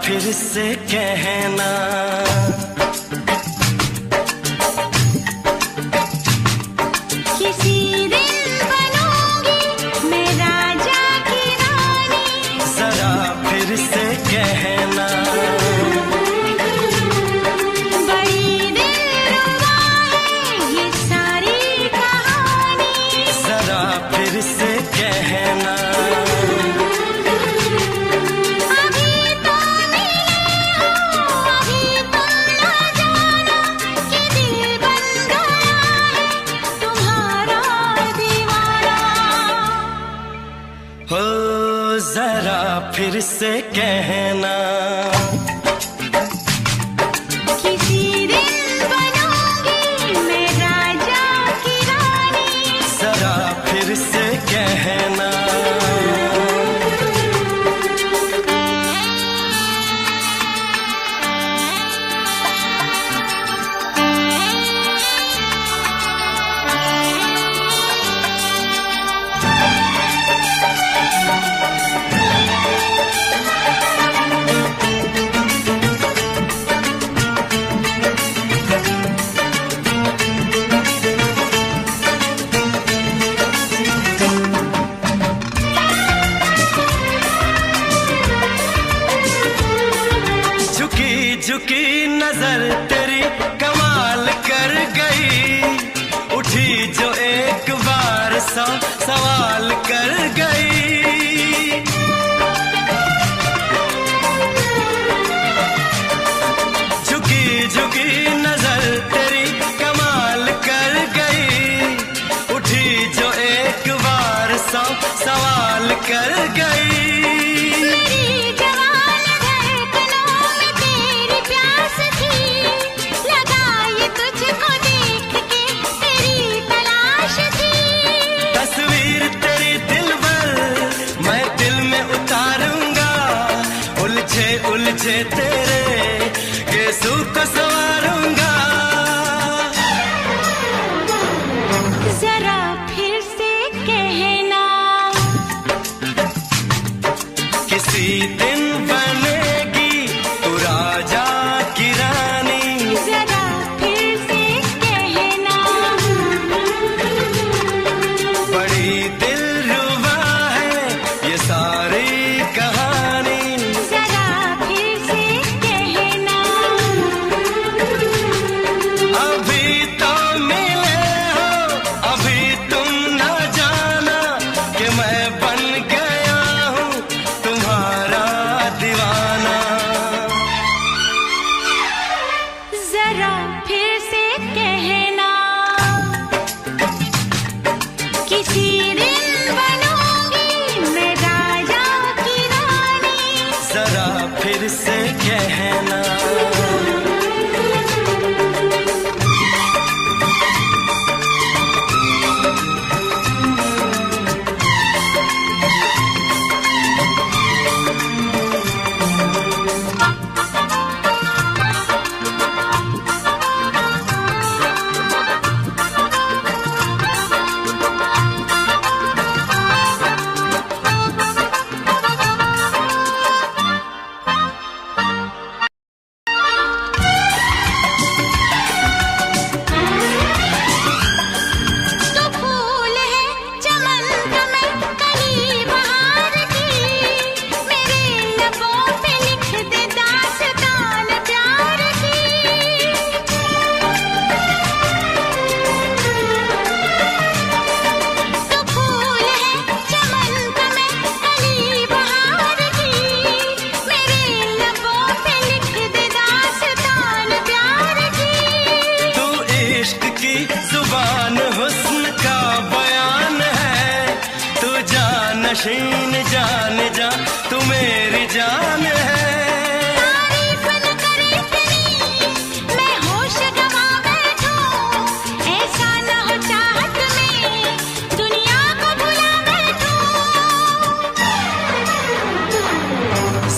फिर से कहना, किसी दिन बनूंगी मैं राजा की रानी। जरा फिर से कहना, बड़ी दिलरुबा है ये सारी कहानी। जरा फिर से कहना, हो जरा फिर से कहना, किसी दिन बनूंगी मैं राजा की रानी। जरा फिर से कहना, झुकी नजर तेरी कमाल कर गई, उठी जो एक बार सौ सवाल कर गई। झुकी झुकी नजर तेरी कमाल कर गई, उठी जो एक बार सौ सवाल कर गई। उलझे तेरे गेसू को संवारूंगा, जरा फिर से कहना, किसी दिन बनेगी तू राजा की रानी। जरा फिर से कहना, बड़ी दिलरुबा है ये सारी कहानी। अभी तो मिले हो, अभी तुम न जाना कि मैं बन गया हूँ तुम्हारा दीवाना। जरा फिर से कहना, किसी दिन बनूंगी मैं राजा की रानी। जरा फिर से कहना, जुबान हुस्न का बयान है, तू जानशीन जान जा तू मेरी जान है। तारीफ न करे तेरी मैं होश गवा बैठूं, ऐसा न हो चाहत में दुनिया को भुला बैठूं।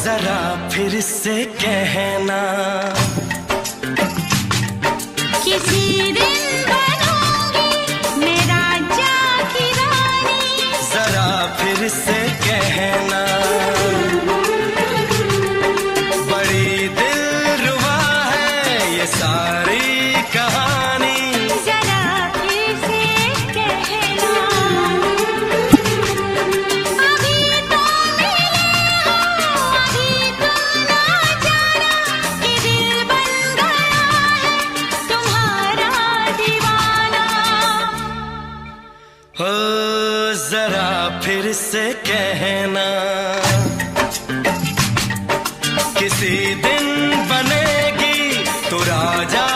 जरा फिर से कहना, किसी दिन बनूंगी मैं राजा की रानी। जरा फिर से कहना, से कहना, किसी दिन बनेगी तू राजा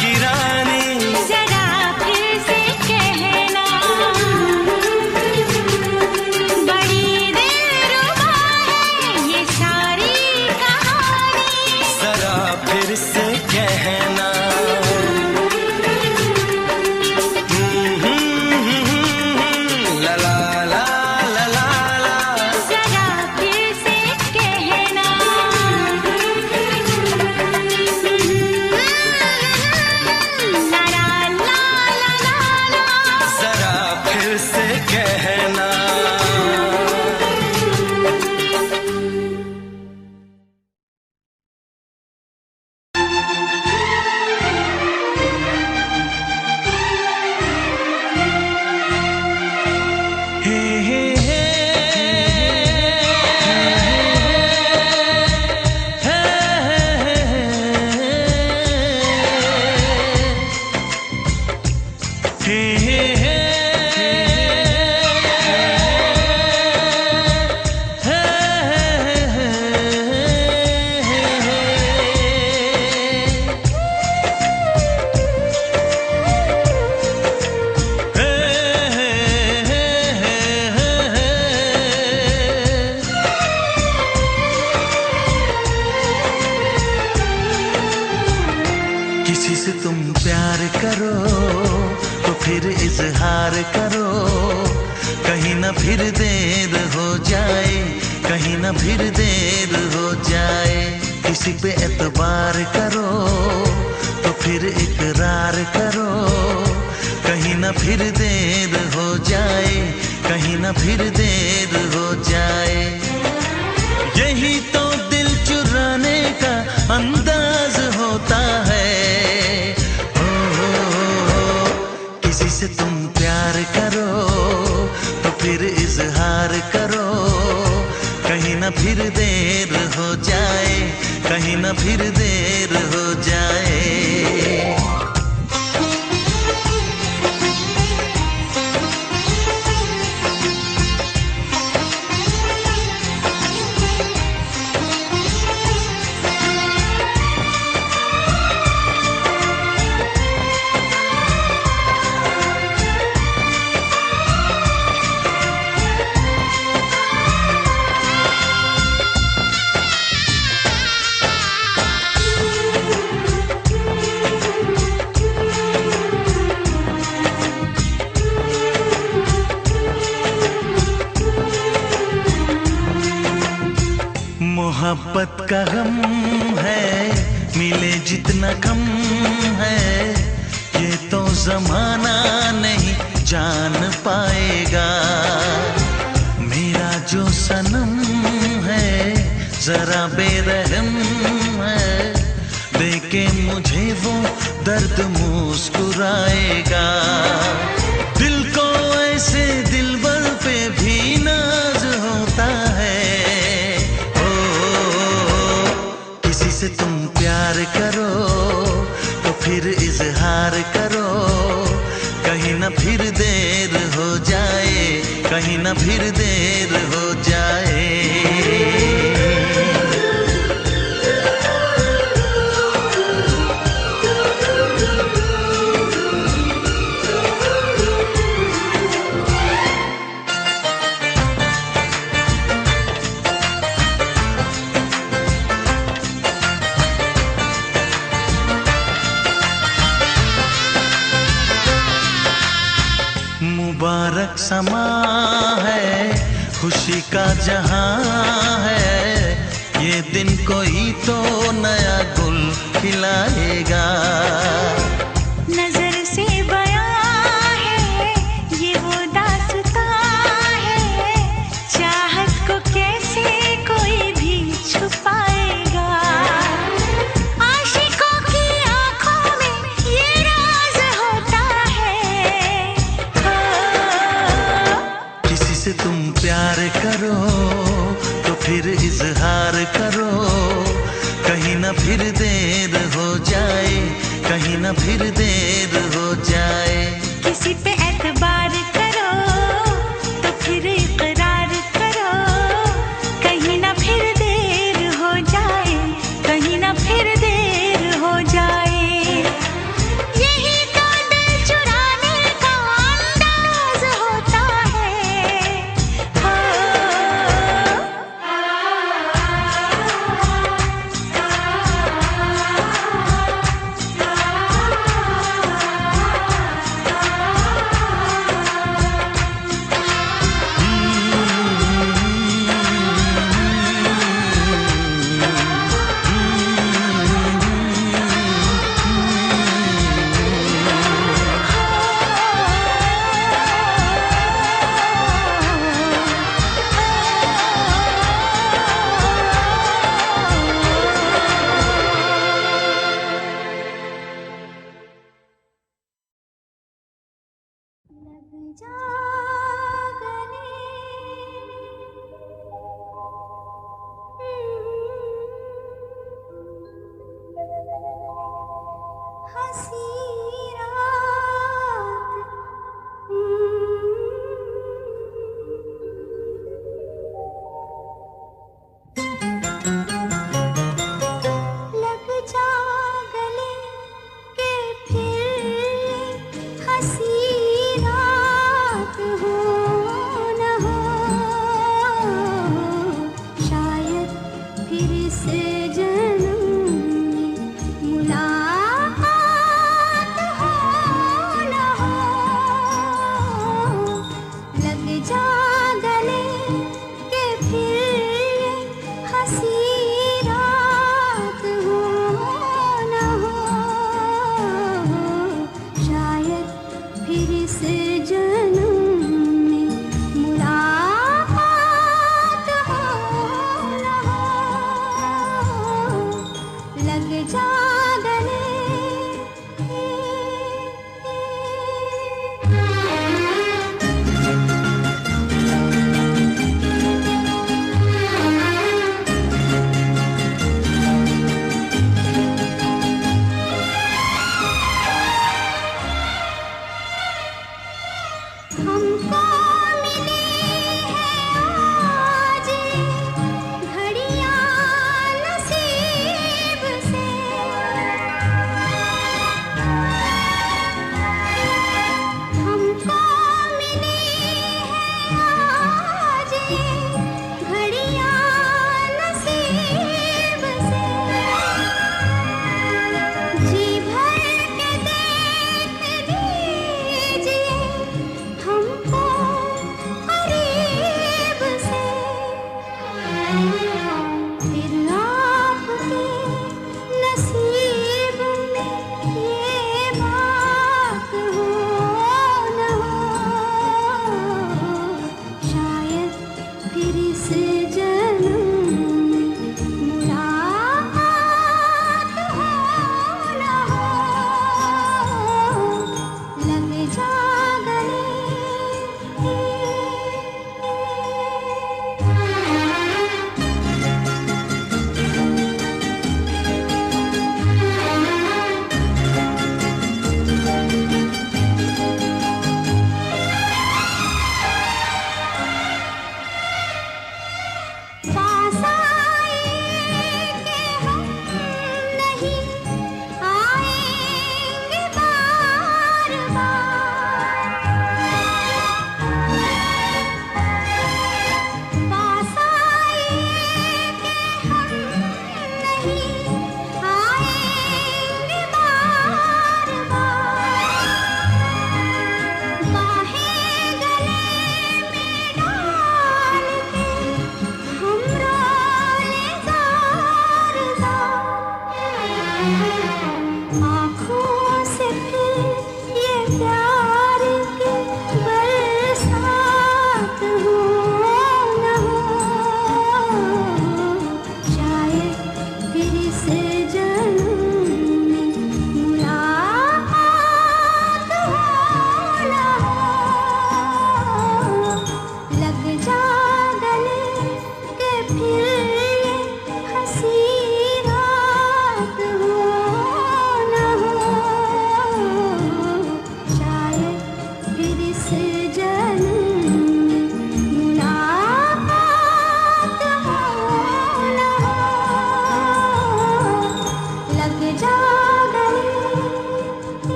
की रानी। जरा फिर से कहना, बड़ी दिलरुबा है ये सारी कहानी। जरा फिर से कहना, ला ला ला ला ला ला। जरा फिर से कहना, ला ला ला ला ला। जरा फिर से कहना। हे हे हे किसी से तुम प्यार करो तो फिर इजहार करो, कहीं ना फिर देर हो जाए, कहीं ना फिर देर हो जाए। किसी पे एतबार करो तो फिर इकरार करो, कहीं ना फिर देर हो जाए, कहीं ना फिर देर हो जाए। यही तो दिल चुराने का अंदाज होता है। किसी से तुम प्यार करो तो फिर इजहार करो, कहीं ना फिर देर हो जाए, कहीं ना फिर देर हो जाए। मोहब्बत का गम है, मिले जितना कम है, ये तो जमाना नहीं जान पाएगा। मेरा जो सनम है जरा बेरहम है, देखे मुझे वो दर्द मुस्कुराएगा। दिल को ऐसे दिलबर पे भी नाज होता है। किसी से तुम प्यार करो तो फिर इजहार करो, कहीं ना फिर देर हो जाए, कहीं ना फिर देर हो जाए। मुबारक समा है, खुशी का जहां है, ये दिन कोई तो नया गुल खिलाएगा। नजर से बयां है ये वो दास्तां है, चाहत को कैसे कोई भी छुपाएगा। आशिकों की आंखों में ये राज होता है। किसी से तुम प्यार करो तो फिर इजहार करो, कहीं ना फिर देर हो जाए, कहीं ना फिर देर हो जाए। किसी पे एतबार करो तो फिर इकरार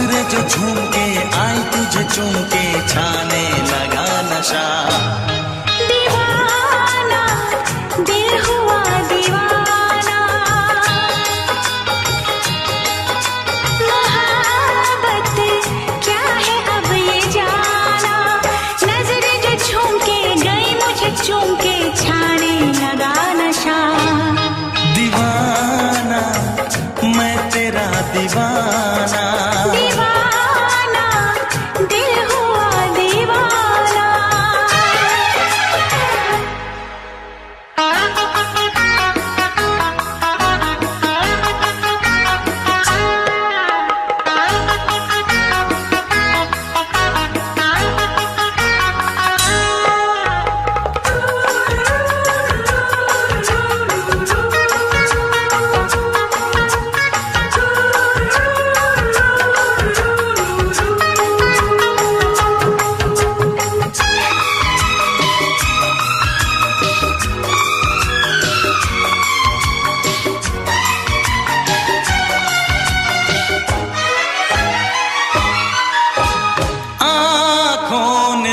नजरें जो झूम के आई तुझे चूम के छाने लगा नशा। दीवाना दिल हुआ दीवाना, मोहब्बत क्या है अब ये जाना। नजरें जो झूम के गई मुझे चूम के छाने लगा नशा। दीवाना मैं तेरा दीवाना, दीवाना दिल हुआ दीवाना।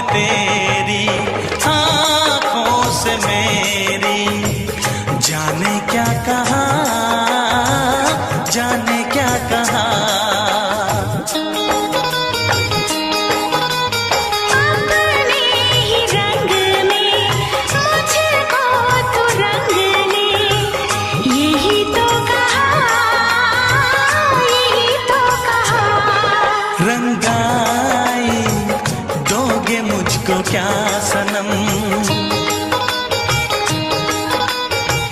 तेरी आँखों से मेरी जाने क्या कहा, जाने क्या कहा। अपने ही रंग में मुझको तो रंग ले, यही तो कहा, यही तो कहा। रंगाई दोगे मुझको क्या सनम,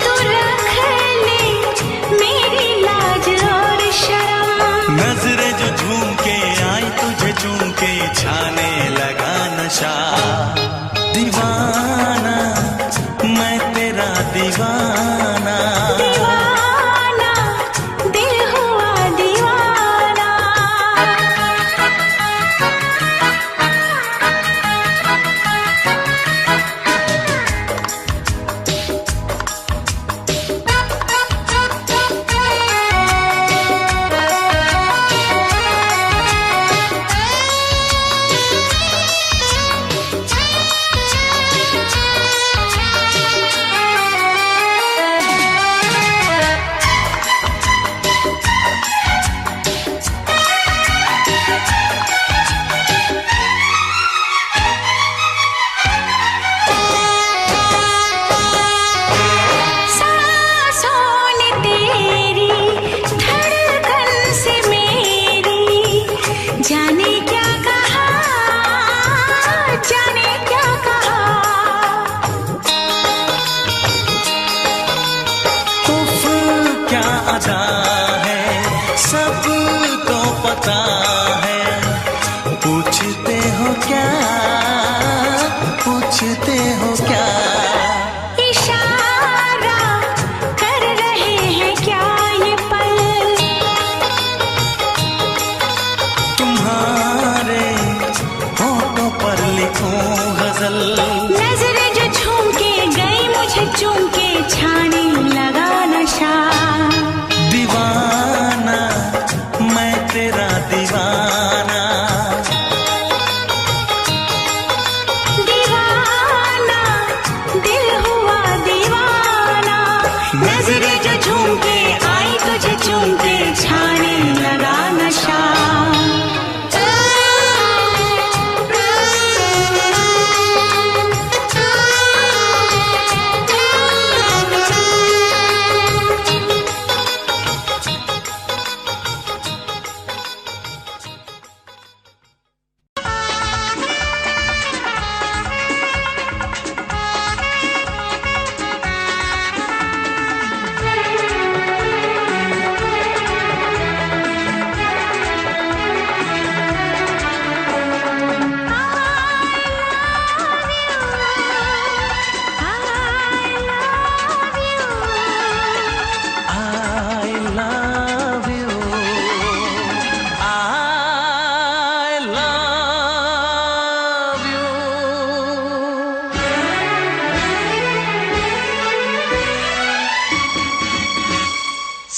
तू रख ले मेरी लाज और शर्म। नजरें जो झूम के आई तुझे चूम के छाने लगा नशा। दीवाना मैं तेरा दीवाना, दीवाना दिल हुआ दीवाना। जाने क्या कहा, जाने क्या कहा। उफ क्या अदा है सबको पता है, पूछते हो क्या, पूछते हो क्या। इशारा कर रहे हैं क्या ये पल, तुम्हारे होठों पर लिखूं गजल। नजरें जो झूम के गई मुझे चूम के छाने लगा नशा। दीवाना मैं तेरा दीवाना, दीवाना दिल हुआ दीवाना। नजरें जो झूम के आई तुझे चूम के छाने लगा नशा।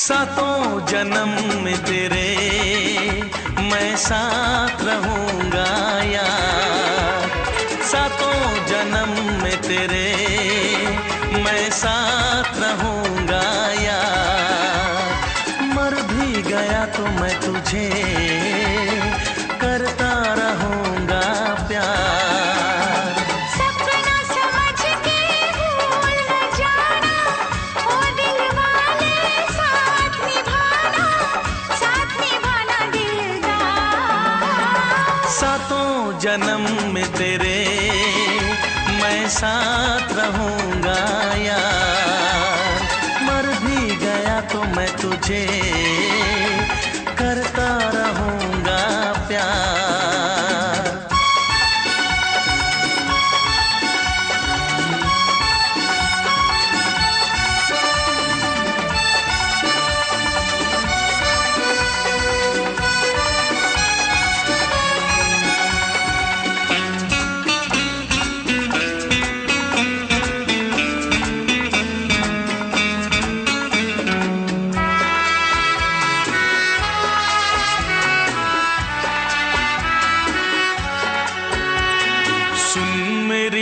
सातों जन्म में तेरे मैं साथ रहूंगा यार। सातों जन्म में तेरे मैं साथ रहूंगा यार। मर भी गया तो मैं तुझे करता रहूंगा प्यार। सपना समझ के भूल न जाना, ओ दिल वाले साथ निभाना दिलदार। सातों जन्म में तेरे मैं साथ रहूंगा यार। मर भी गया तो मैं तुझे करता रहूंगा प्यार।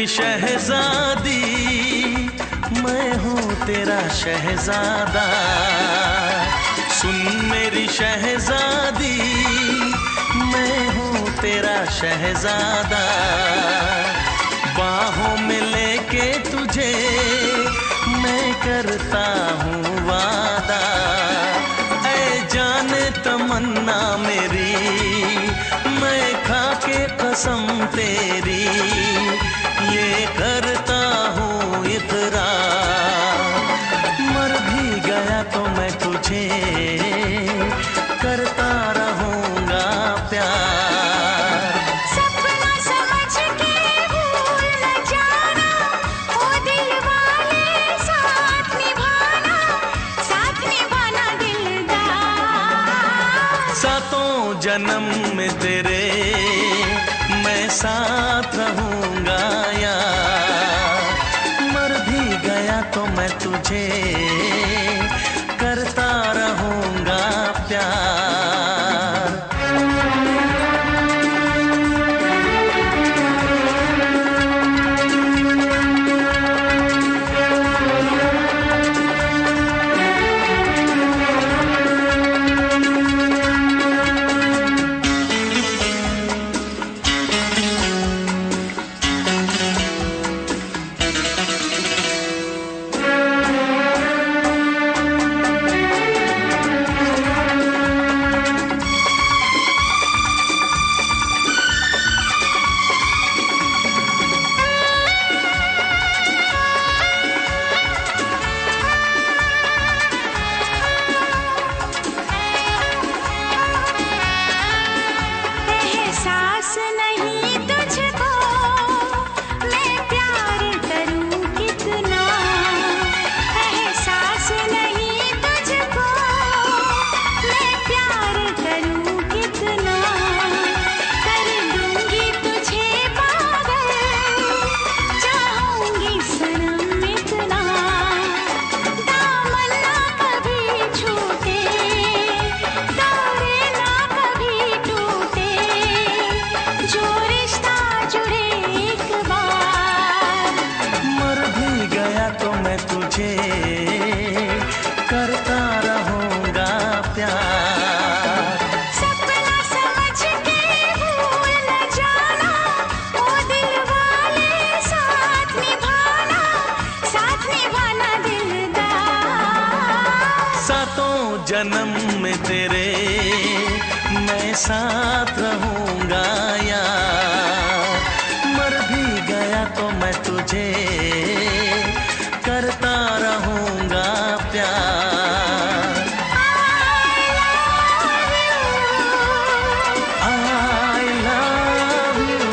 शहजादी मैं हूँ तेरा शहजादा। सुन मेरी शहजादी मैं हूँ तेरा शहजादा। बाहों में लेके तुझे मैं करता हूँ वादा। ऐ जाने तमन्ना मेरी मैं खा के कसम तेरी ये करता हूँ इकरार। मर भी गया तो मैं तुझे करता रहूंगा प्यार। सपना समझ के भूल न जाना, ओ दिल वाले साथ निभाना दिलदार। सातों जन्म में तेरे मैं साथ रहूंगा यार। मर भी गया तो मैं तुझे करता रहूंगा प्यार। एहसास नहीं तुझको मैं प्यार करूं कितना, एहसास नहीं तुझको मैं प्यार करूं कितना। कर दूंगी तुझे पागल, चाहूंगी सनम इतना। दामन ना कभी छूटे, तारे ना कभी टूटे, जो रिश्ता जुड़े एक बार। मर भी गया तो मैं तुझे करता रहूंगा प्यार। सपना समझ के भूल न जाना, ओ दिल वाले साथ निभाना दिलदार। सातों जन्म में तेरे मैं साथ रहूंगा यार। मर भी गया तो मैं तुझे करता रहूंगा प्यार। I love you।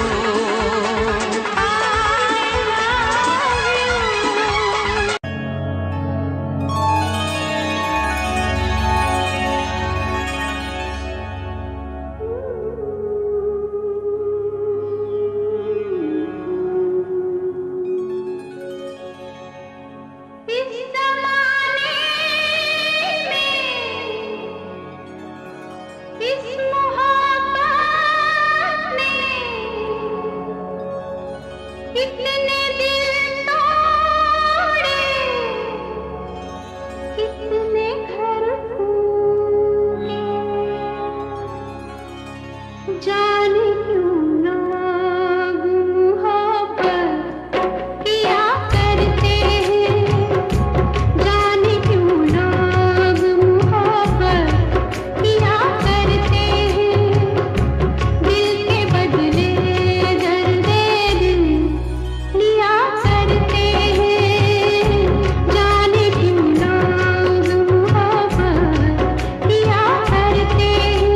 जाने क्यों लोग मोहब्बत किया करते हैं, जाने क्यों लोग मोहब्बत किया करते हैं, दिल के बदले दर्द दिल लिया करते हैं, जाने क्यों लोग मोहब्बत किया करते हैं।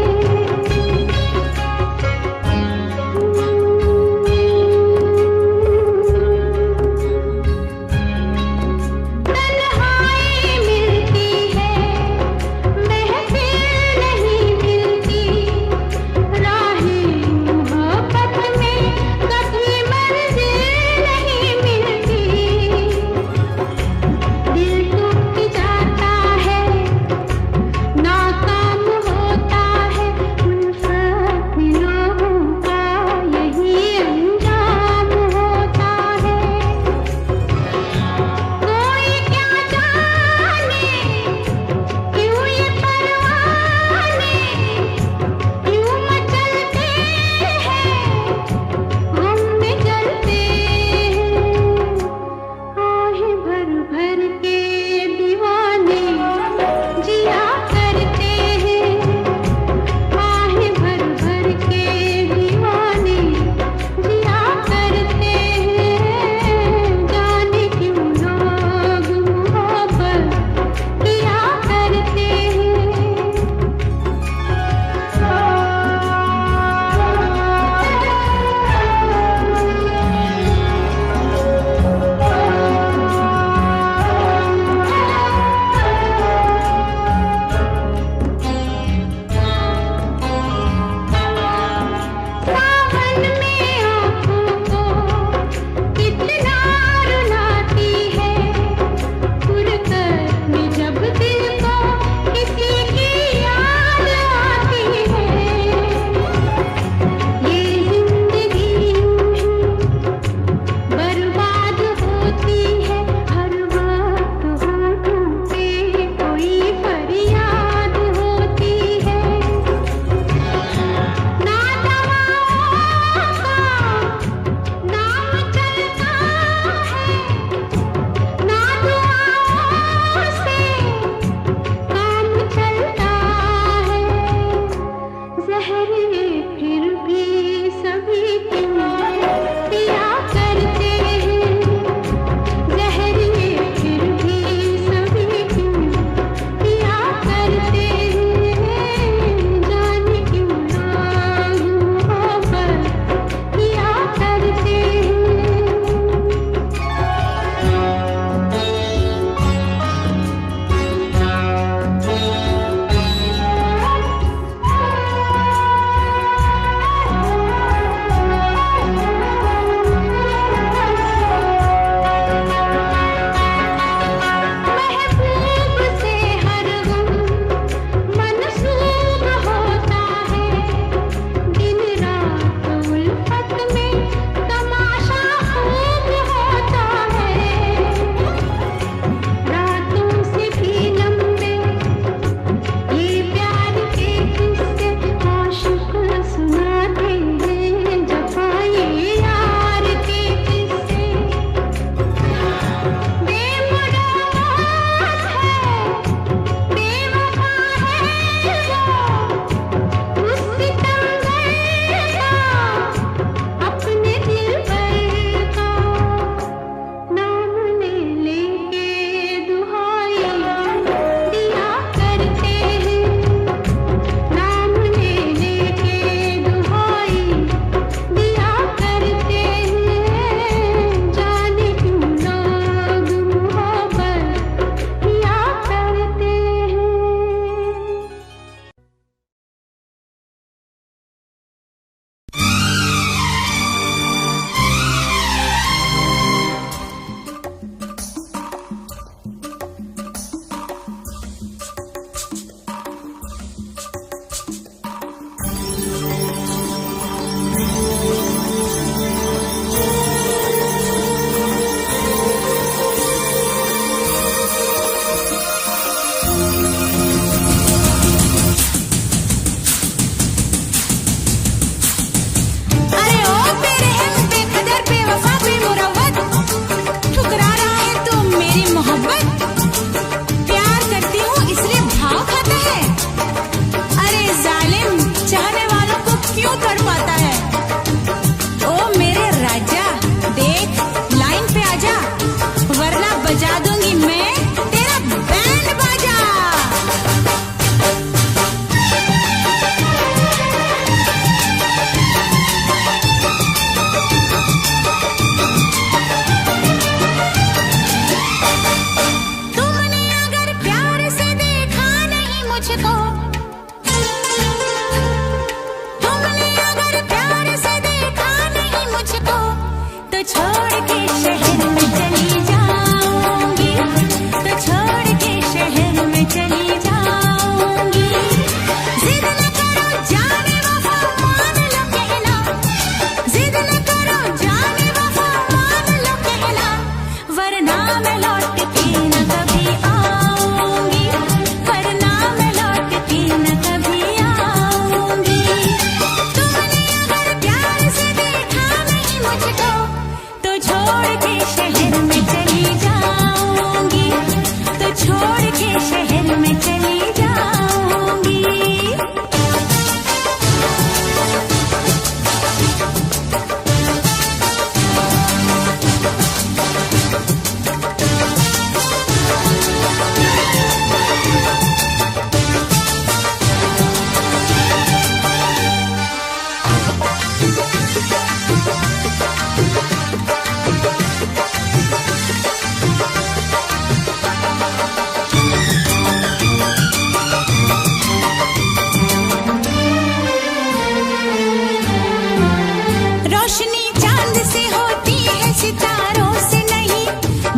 होती है सितारों से नहीं,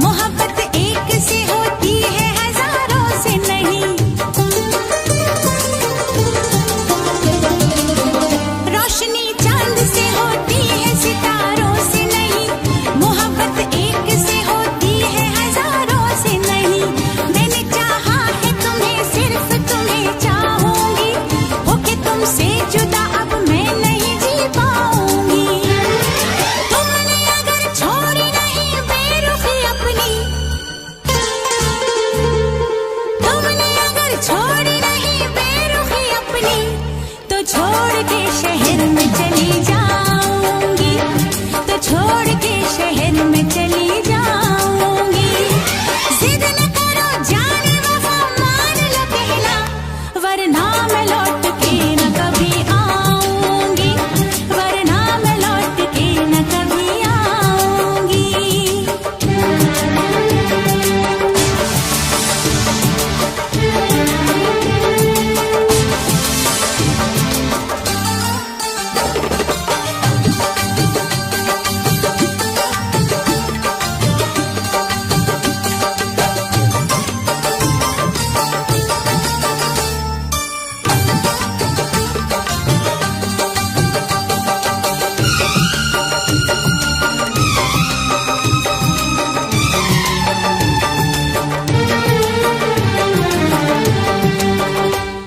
मोहब्बत एक से होती है हजारों से नहीं। रोशनी चांद से होती है सितारों से नहीं, मोहब्बत एक से होती है हजारों से नहीं। मैंने चाहा है तुम्हें, सिर्फ तुम्हें चाहूंगी, होके तुमसे जुदा अब मैं नहीं जी पाऊंगी। तुमने अगर छोड़ी नहीं बेरुखी अपनी, तुमने अगर छोड़ी नहीं बेरुखी अपनी, तो छोड़ के शहर में चली जाऊंगी, तो छोड़ के शहर में चली जाऊंगी। जिद न करो जाने वफा, मान लो कहना, वरना मैं लौट के न कभी आऊंगी, वरना मैं लौट के न कभी आऊंगी।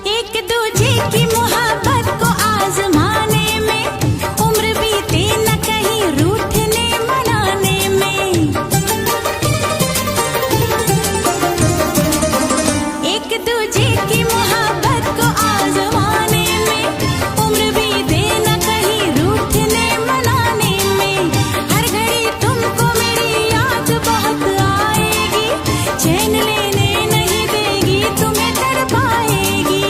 एक दूजे की मोहब्बत को आजमाने में, उम्र बीते न कहीं रूठने मनाने में। एक दूजे की मोहब्बत को आजमाने में, उम्र बीते न कहीं रूठने मनाने में। हर घड़ी तुमको मेरी याद बहुत आएगी, चैन लेने नहीं देगी, तुम्हें तड़पाएगी।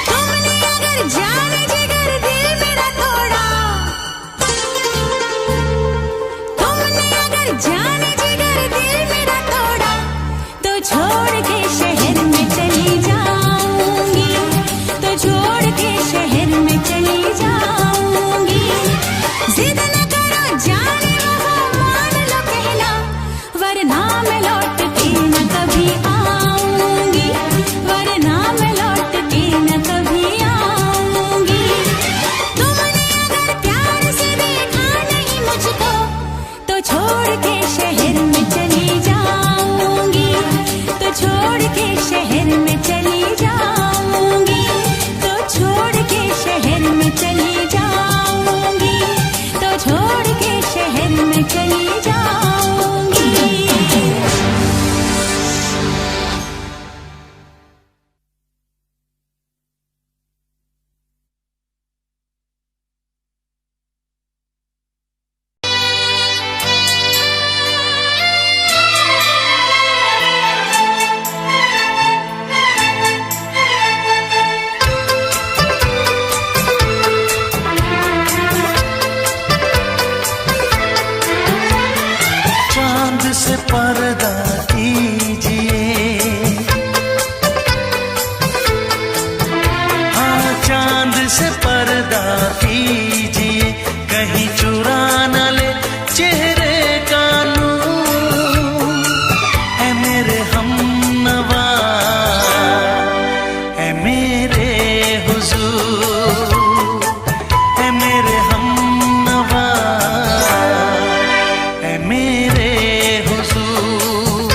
तुमने अगर जाने जिगर दिल मेरा तोड़ा, तुमने अगर जाने जिगर दिल मेरा तोड़ा, तो छोड़ के शहर में चली जाऊंगी, तो छोड़ के शहर में चली जाऊंगी। जिद न करो जाने वफा, मान लो कहना, वरना मैं लौट के न कभी आऊंगी, वरना मैं लौट के न कभी आऊंगी। तुमने अगर प्यार से देखा नहीं मुझको, तो छोड़ के शहर में चली जाऊंगी, तो छोड़ के शहर में चली जाऊंगी, तो छोड़ के शहर में चली जाऊंगी, तो छोड़ के शहर में चली जाऊंगी। चांद से पर्दा कीजिए, हाँ चांद से पर्दा कीजिए, कहीं चुरा न ले चेहरे का नूर। ऐ मेरे हमनवा, ऐ मेरे हुजूर, ऐ मेरे हमनवा, ऐ मेरे हुजूर।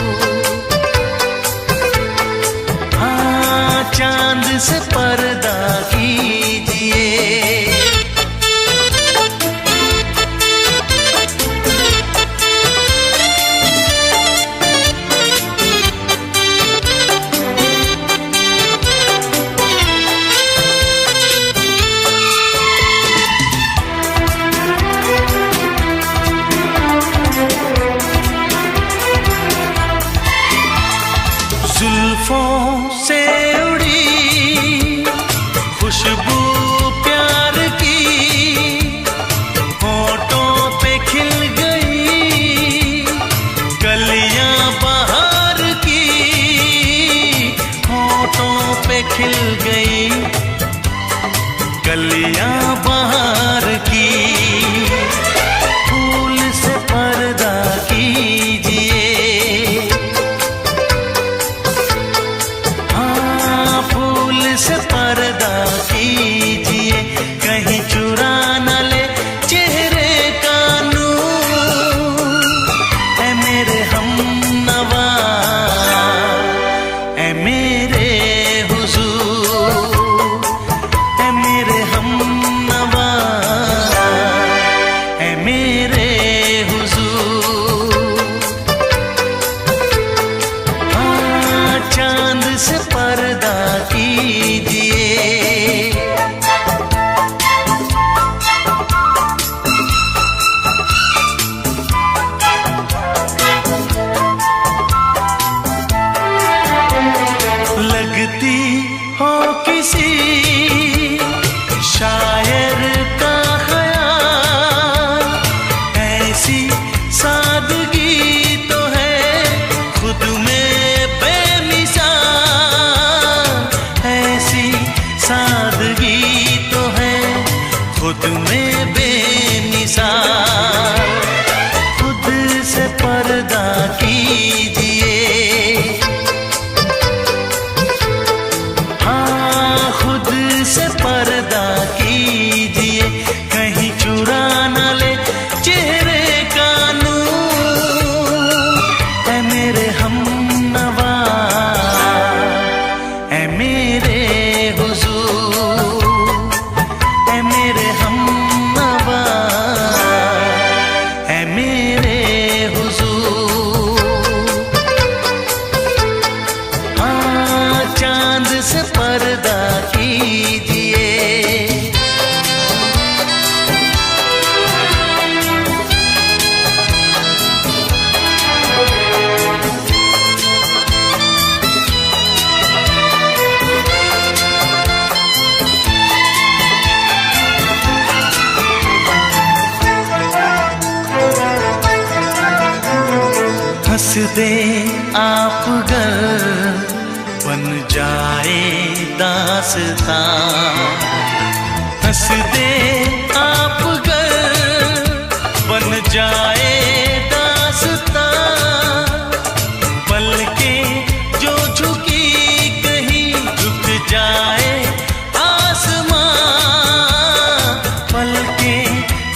चुरा न ले चेहरे का नूर। ऐ मेरे हमनवा, ऐ मेरे हुजूर, ऐ मेरे हमनवा, ऐ मेरे हुजूर। हाँ, चांद से पर्दा कीजिए, लगती हो किसी शायर का ख्याल। ऐसी सादगी तो है खुद में बेमिसाल, ऐसी सादगी तो है खुद में बेमिसाल। खुद से पर्दा कीजिए, हाँ खुद से पर्दा कीजिए, कहीं चुरा न ले चेहरे का नूर। ऐ मेरे हमनवा, ऐ मेरे हुजूर, ऐ मेरे हमनवा, ऐ मेरे हुजूर। हाँ, चांद से पर्दा कीजिए, हंस दे आप गर बन जाए दास्तां। हंस दे आप गर बन जाए दास्तां। पलकें जो झुकी कहीं झुक जाए आसमां। पलकें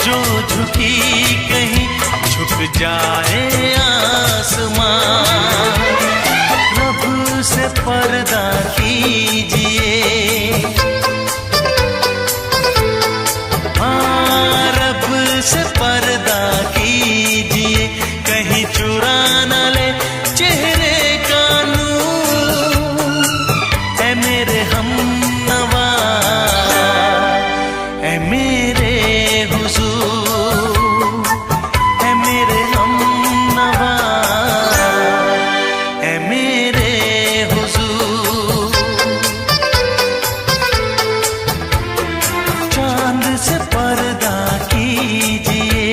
जो झुकी कहीं झुक जाए आसमां। रब से पर्दा कीजिए, हाँ रब से पर्दा कीजिए, कहीं चुरा न ले चेहरे का नूर। ऐ मेरे हमनवा, ऐ मेरे हुजूर, ऐ मेरे हमनवा, ऐ मेरे हुजूर। चांद से पर्दा कीजिए,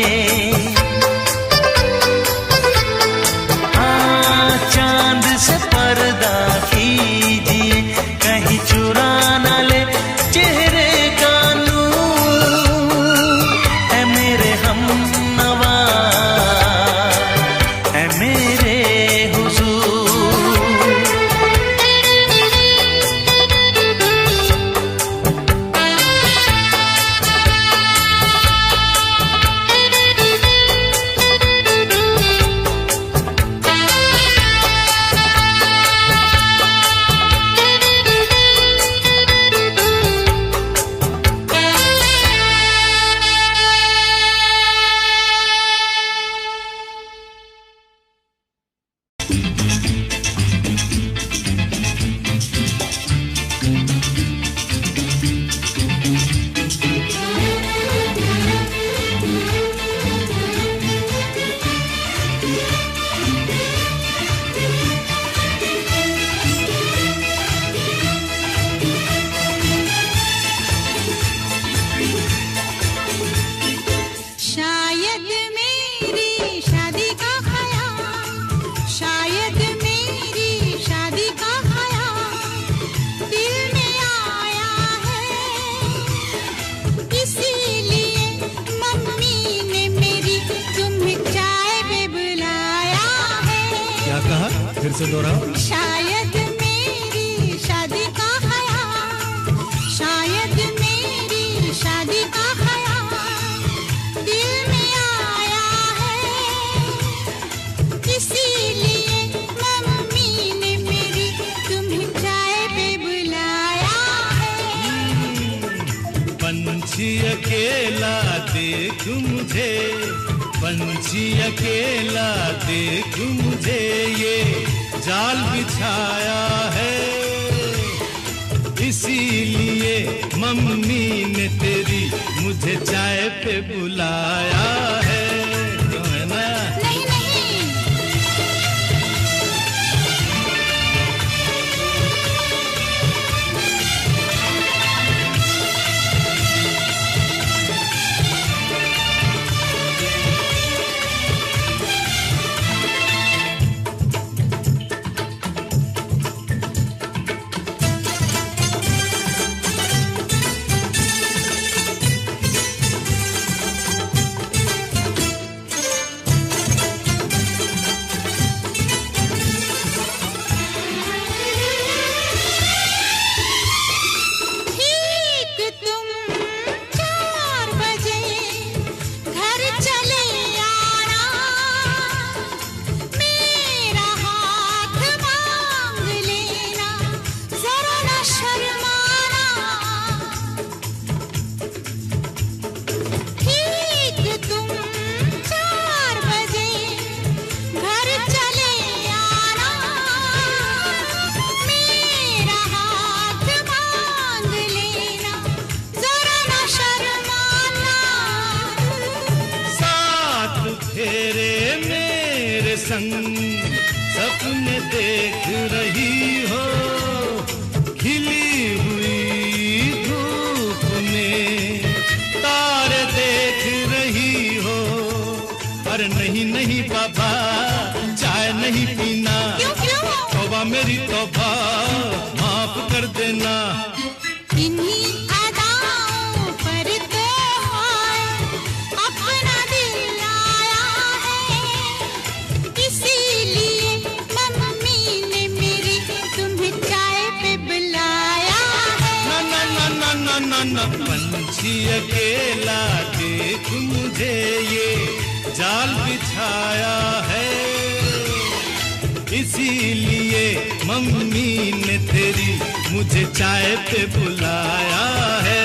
हाँ चांद से पर्दा कीजिए, कहीं चुरा न ले चेहरे का नूर। ऐ मेरे हमनवा, ऐ मेरे हुजूर। शायद मेरी शादी का ख्याल, शायद मेरी शादी का ख्याल दिल में आया है। इसीलिए मम्मी ने मेरी तुम्हें चाय पे बुलाया है। क्या कहा, फिर से दोहराओ। शायद मेरी शादी का ख्याल, शायद मेरी शादी का ख्याल अकेला देख मुझे, पंछी अकेला देख मुझे, ये जाल बिछाया है। इसीलिए मम्मी ने तेरी मुझे चाय पे बुलाया है, क्यों है ना? नहीं नहीं, सपने देख रही हो, खिली हुई धूप में तारे देख रही हो। अरे नहीं नहीं बाबा, चाय नहीं पीना, तौबा मेरी तौबा, माफ कर देना। इन्हीं अदाओं पर तो अपना दिल आया है, इसीलिए मम्मी ने मेरी तुम्हें चाय पे बुलाया है। ना ना ना ना ना ना ना, पंछी अकेला देख मुझे, ये जाल बिछाया है। इसीलिए मम्मी ने तेरी मुझे चाय पे बुलाया है।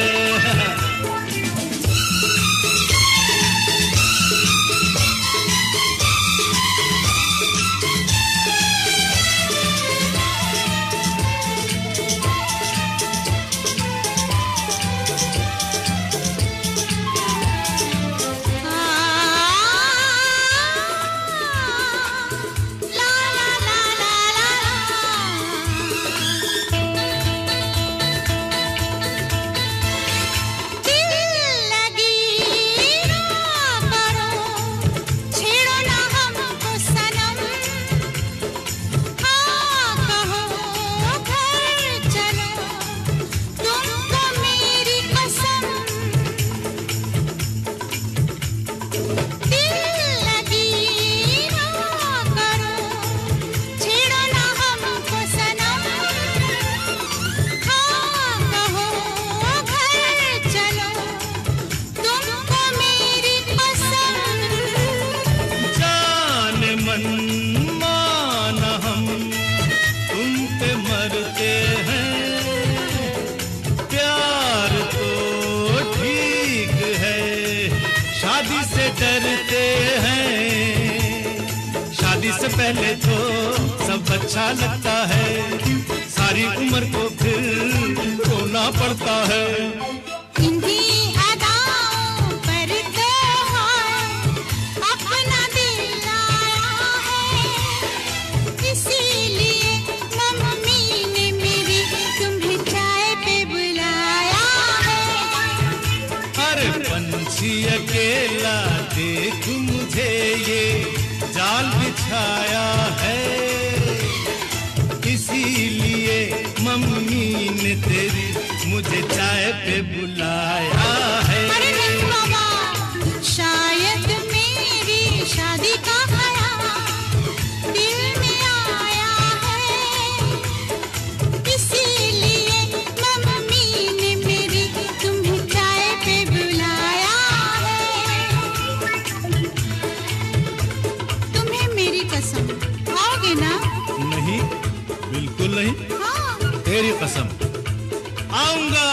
डरते हैं शादी से पहले तो सब अच्छा लगता है, सारी उम्र को फिर रोना पड़ता है। अपना दिल आया है, इसीलिए मम्मी ने मेरी तुम्हें चाय पे बुलाया है। अरे पंछी अकेला देख मुझे, ये जाल बिछाया है। इसीलिए मम्मी ने तेरी मुझे चाय पे बुलाया है। अरे नहीं बाबा, शायद मेरी शादी का ख्याल दिल में आया है, इसीलिए मम्मी ने मेरी तुम्हें चाय पे बुलाया है। तुम्हें मेरी कसम, आओगे ना? नहीं, बिल्कुल नहीं। हाँ। तेरी कसम, आऊंगा।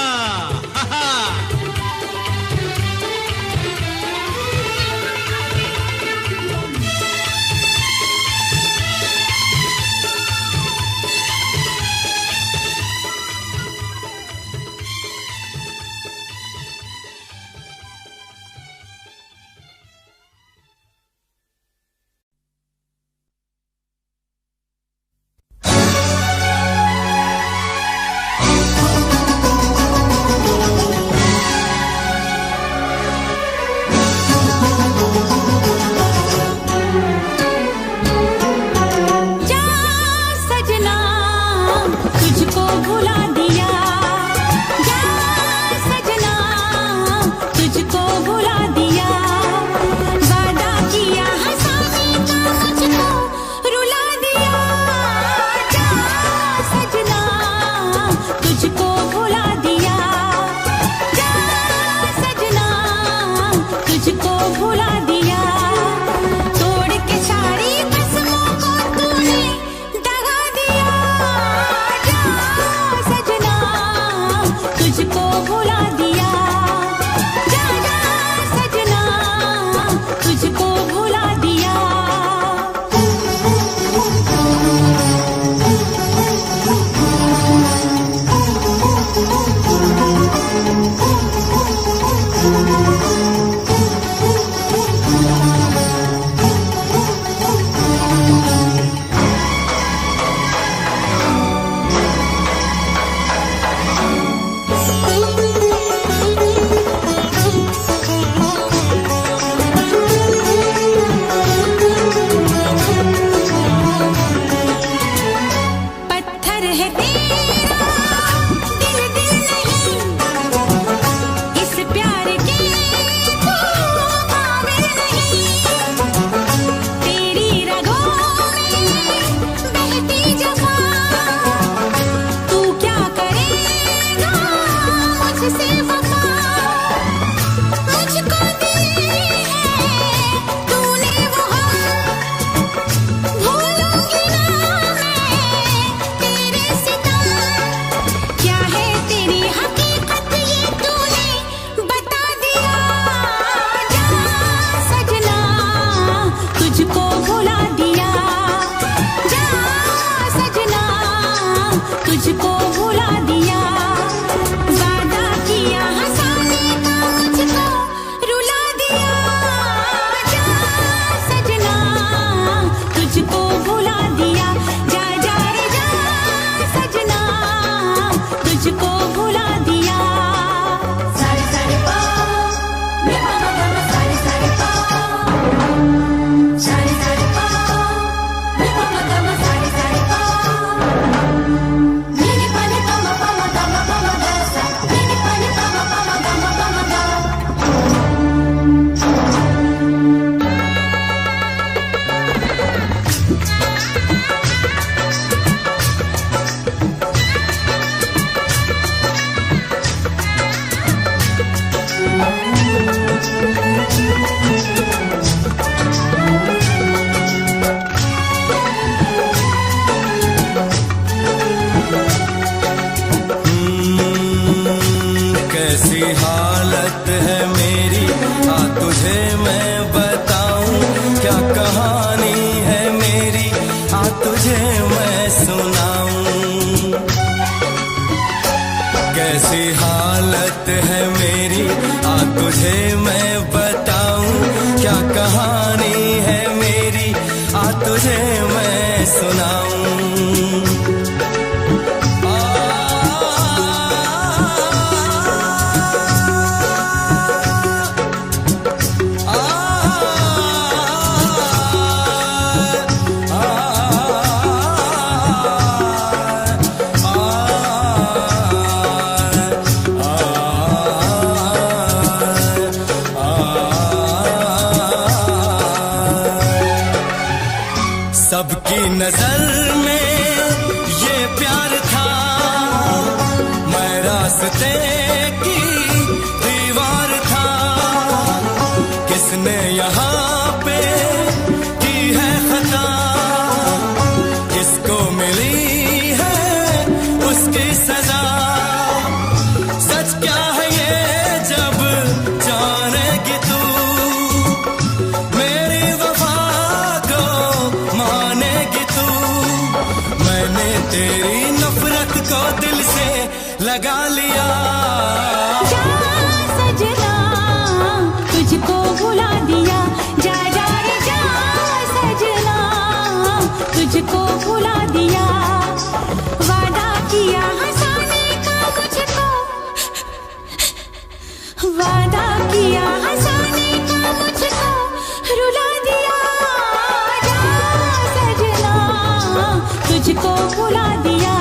तुझको भुला दिया,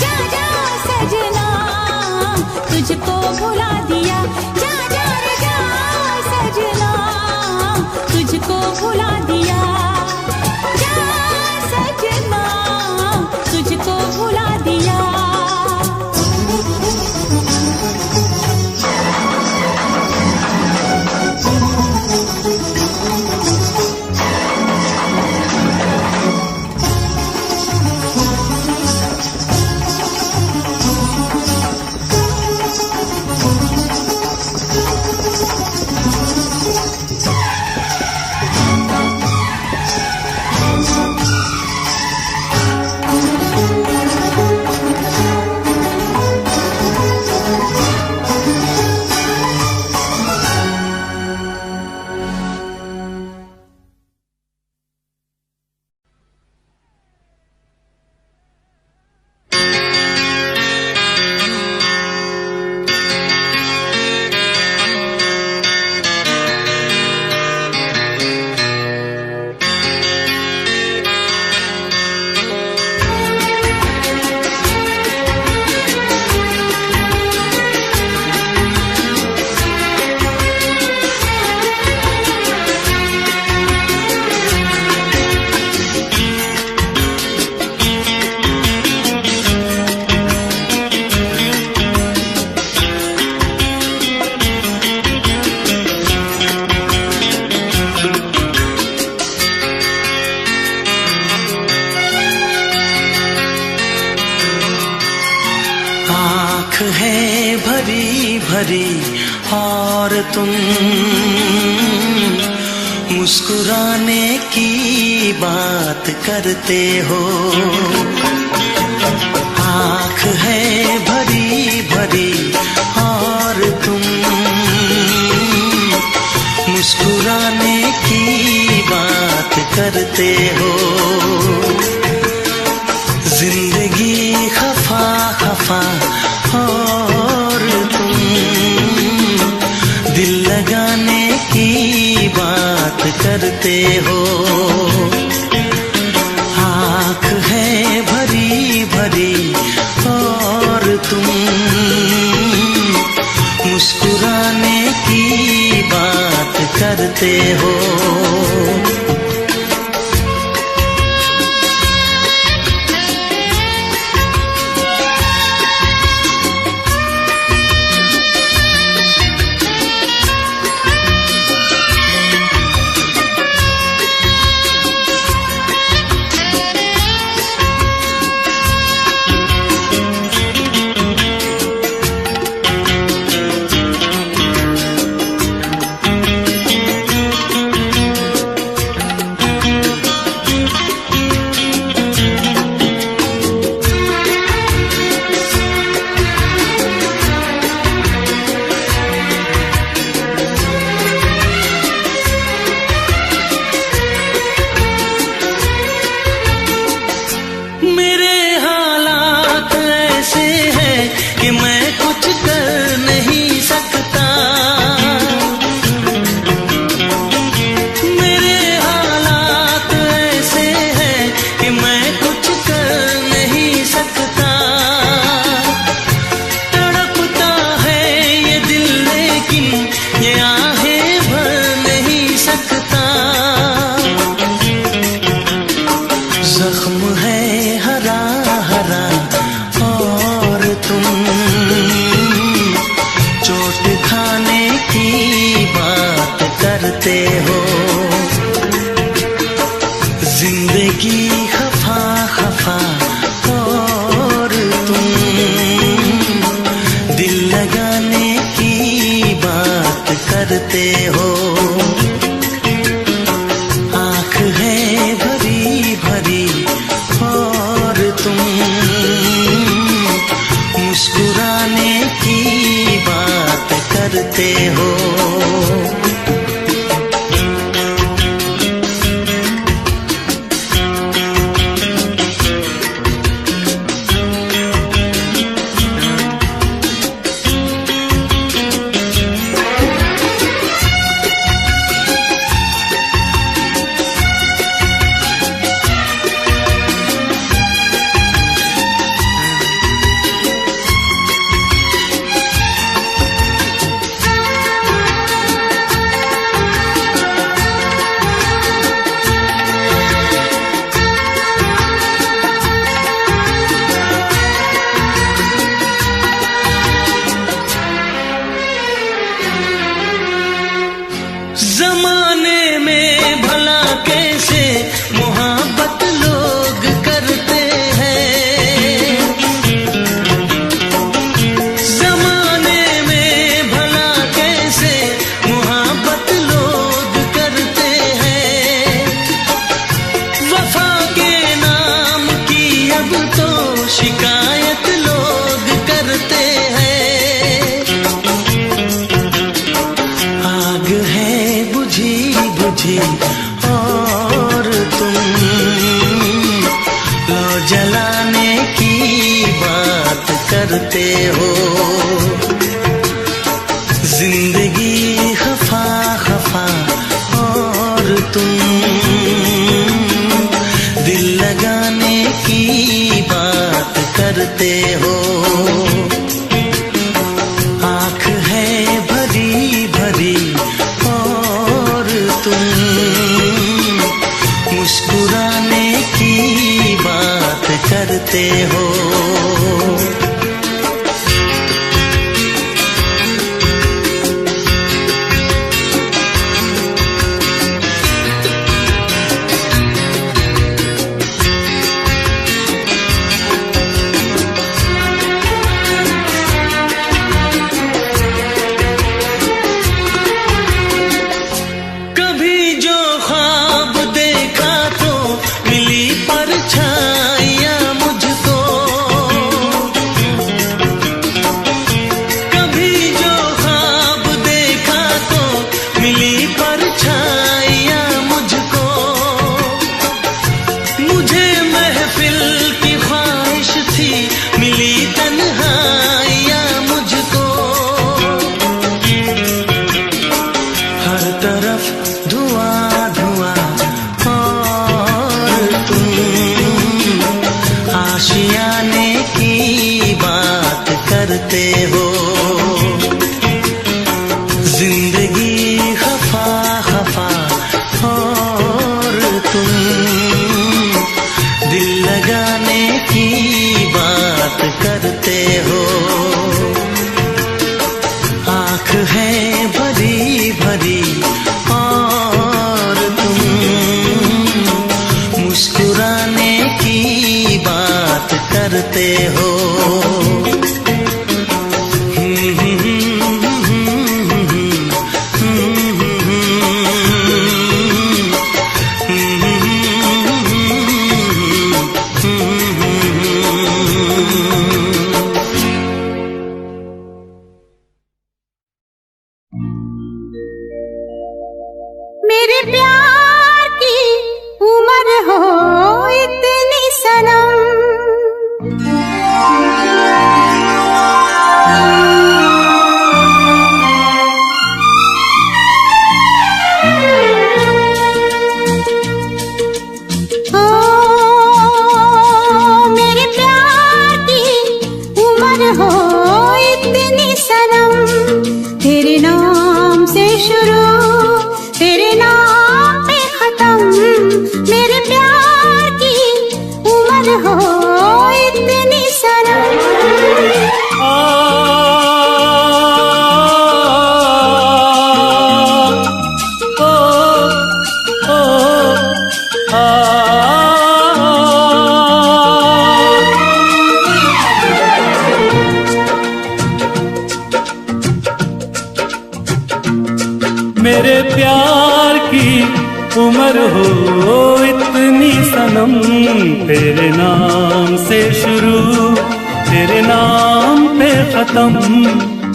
जा जा सजना। भरी और तुम मुस्कुराने की बात करते हो। आँख है भरी भरी और तुम मुस्कुराने की बात करते हो। जिंदगी खफा खफा और तुम दिल लगाने की बात करते हो। आँख है भरी भरी और तुम मुस्कुराने की बात करते हो। कि मैं कुछ कर नहीं सकता। मेरे हालात ऐसे हैं कि मैं कुछ कर नहीं सकता। तड़पता है ये दिल लेकिन ये आहें भर नहीं सकता। जख्म है हरा हरा और तुम चोट खाने की बात करते हो। जिंदगी खफा खफा और तुम दिल लगाने की बात करते हो। आँख है भरी भरी और तुम मुस्कुराने की बात करते हो। जमाने में भला कैसे मोहब्बत लोग करते हैं। जमाने में भला कैसे मोहब्बत लोग करते हैं। वफा के नाम की अब तो शिकायत लोग करते हैं। आग है बुझी बुझी और तुम लो जलाने की बात करते हो। जिंदगी खफा खफा और तुम दिल लगाने की बात करते हो। आँख है भरी भरी और तुम मुस्कुराने की बात करते हो। हर तरफ धुआं धुआं और तुम आशियाने की बात करते हो। जिंदगी खफा खफा और तुम दिल लगाने की बात करते हो। आँख है भरी भरी और तुम मुस्कुराने की बात करते हो। मेरे प्यार की उम्र हो इतनी सनम, ओ मेरे प्यार की उम्र हो इतनी सनम। तेरे नाम से शुरू तेरे नाम पे खत्म, मेरे प्यार की उम्र हो इतनी सनम। मेरे प्यार की उम्र हो इतनी सनम। तेरे नाम से शुरू तेरे नाम पे खत्म।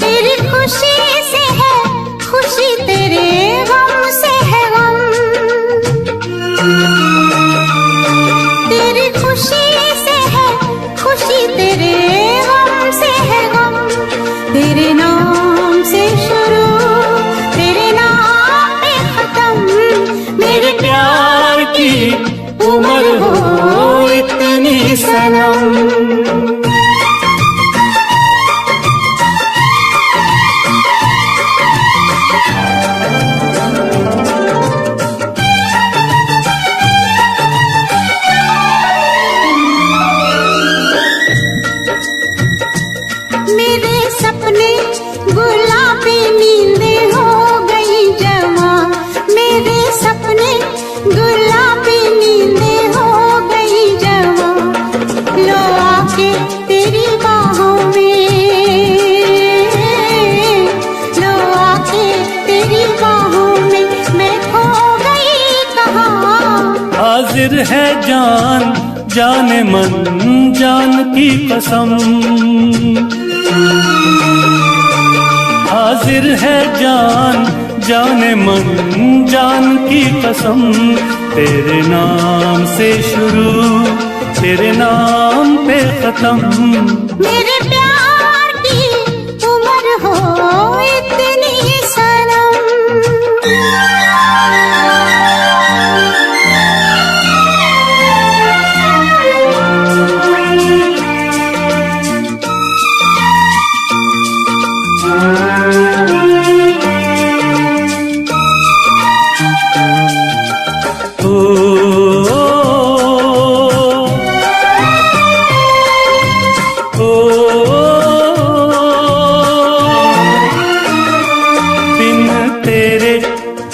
तेरी खुशी से है खुशी, तेरे गम से है गम। तेरी खुशी से है खुशी, तेरे गम से है गम। तेरे नाम से शुरू तेरे नाम पे खत्म, मेरे प्यार की उम्र हो इतनी सनम। मेरे सपने गुलाबी नींदें हो गई जवा, मेरे सपने गुलाबी नींदें हो गई जवा। लो आके तेरी बाहों में, लो आके तेरी बाहों में मैं खो गई कहाँ। हाजिर है जान जाने मन जान की कसम। हाजिर है जान जाने मन जान की कसम। तेरे नाम से शुरू तेरे नाम पे खत्म। मेरे प्यार की उम्र हो इतनी सनम।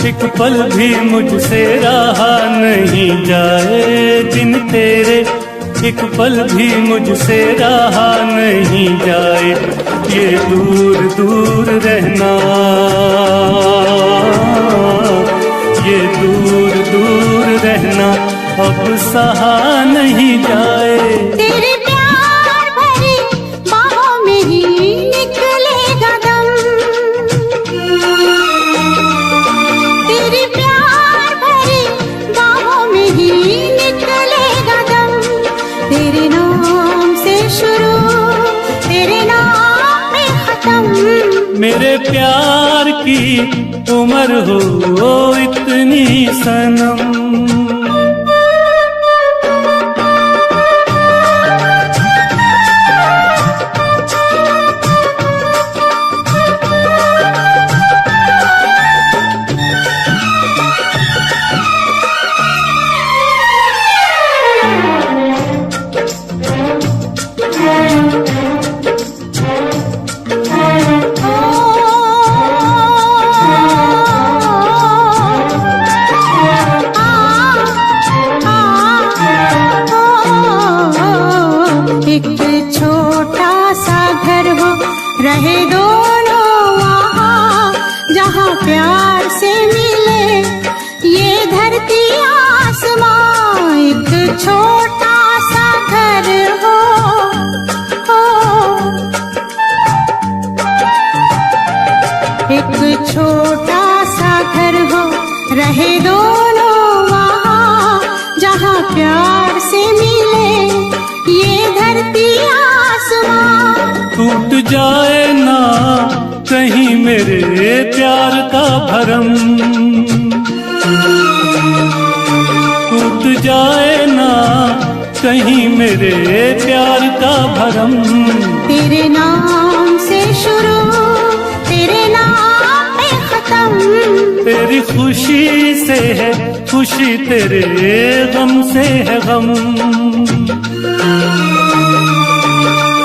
एक पल भी मुझसे रहा नहीं जाए, दिन तेरे एक पल भी मुझसे रहा नहीं जाए। ये दूर दूर रहना, ये दूर दूर रहना अब सहा नहीं जाए। तेरे प्यार भरी बाहों में ही निकलेगा दम, तेरे प्यार भरी बाहों में ही निकलेगा दम। तेरे नाम से शुरू तेरे नाम पे खत्म। मेरे प्यार की उम्र हो इतनी सनम। रहे दोनों वहाँ जहाँ प्यार से मिले ये धरती आसमां। एक छोटा सा घर हो, एक छोटा सा घर हो, रहे दोनों वहाँ जहाँ प्यार से मिले ये धरती आसमां। टूट जाए ना कहीं मेरे प्यार का भरम, टूट जाए ना कहीं मेरे प्यार का भरम। तेरे नाम से शुरू, तेरे नाम पे खत्म। तेरी खुशी से है खुशी, तेरे गम से है गम।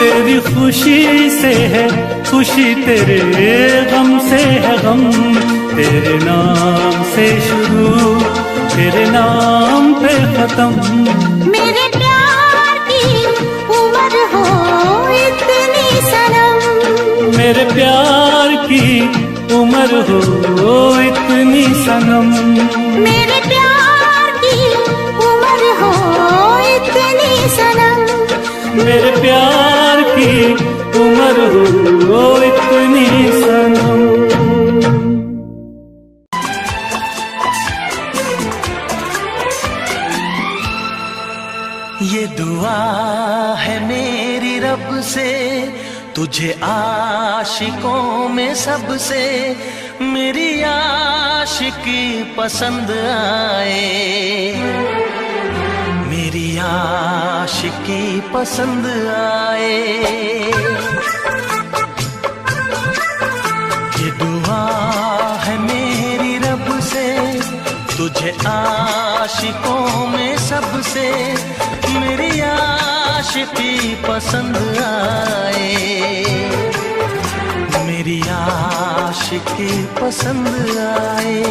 तेरी खुशी से है खुशी, तेरे गम से है गम। तेरे नाम से शुरू, तेरे नाम पे खत्म। मेरे प्यार की उम्र हो इतनी सनम। मेरे प्यार की उम्र हो इतनी सनम। मेरे प्यार की उम्र हो इतनी सनम। मेरे प्यार की उम्र हो इतनी सनम। ये दुआ है मेरी रब से तुझे आशिकों में सबसे, मेरी आशिकी पसंद आए, मेरी आशिकी पसंद आए। ये दुआ है मेरी रब से तुझे आशिकों में सबसे, मेरी आशिकी पसंद आए, मेरी आशिकी पसंद आए।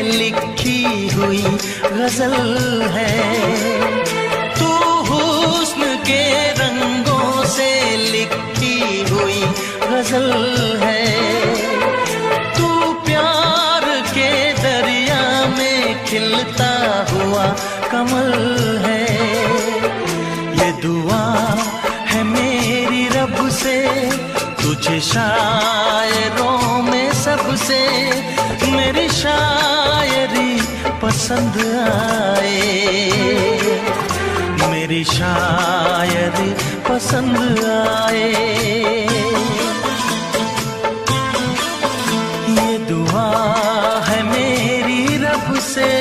लिखी हुई गजल है, तू हुस्न के रंगों से लिखी हुई गजल है, तू प्यार के दरिया में खिलता हुआ कमल है। ये दुआ है मेरी रब से तुझे शायरों में सबसे, मेरी शायरी पसंद आए, मेरी शायरी पसंद आए। ये दुआ है मेरी रब से।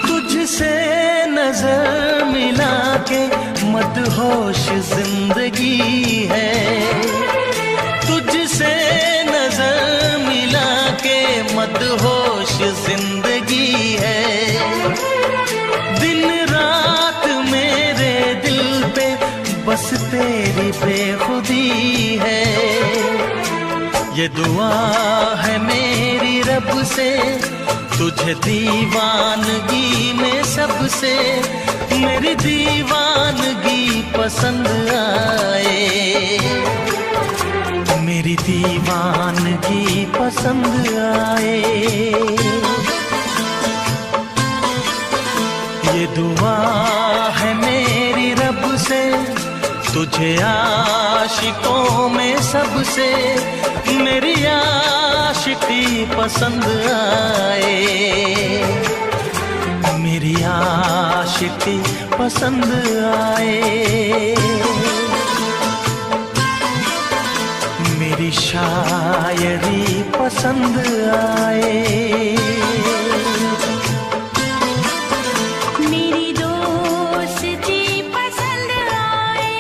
तुझसे नजर मिला के मदहोश जिंदगी है, तुझसे नजर मिला के मदहोश जिंदगी है। दिन रात मेरे दिल पे बस तेरी बेखुदी है। ये दुआ है मेरी रब से तुझे दीवानगी में सबसे मेरी दीवानगी पसंद आए, मेरी दीवानगी पसंद आए। ये दुआ है मेरी रब से तुझे आशिकों में सबसे मेरी आशिकी पसंद आए, मेरी आशिकी पसंद आए। मेरी शायरी पसंद आए, मेरी दोस्ती पसंद आए।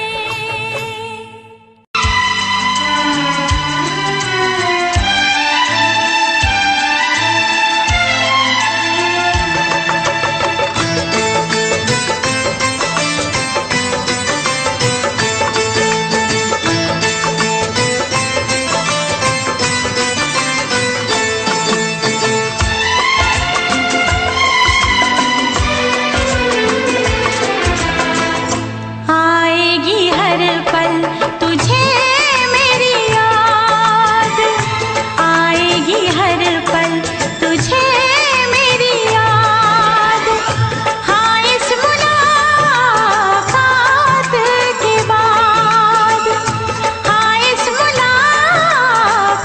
आएगी हर पल तुझे मेरी याद, आएगी हर पल तुझे मेरी याद। हाँ इस मुलाकात के बाद, हाँ इस मुलाकात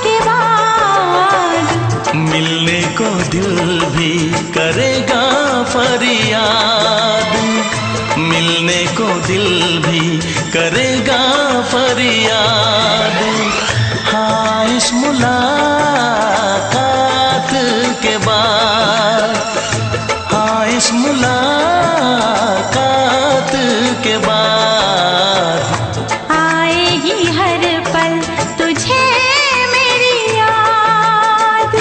के बाद मिलने को दिल भी करेगा फरियाद, मिलने को दिल भी करेगा फरियाद। हाँ इस मुलाकात के बाद, हाँ इस मुलाकात के बाद आएगी हर पल तुझे मेरी याद।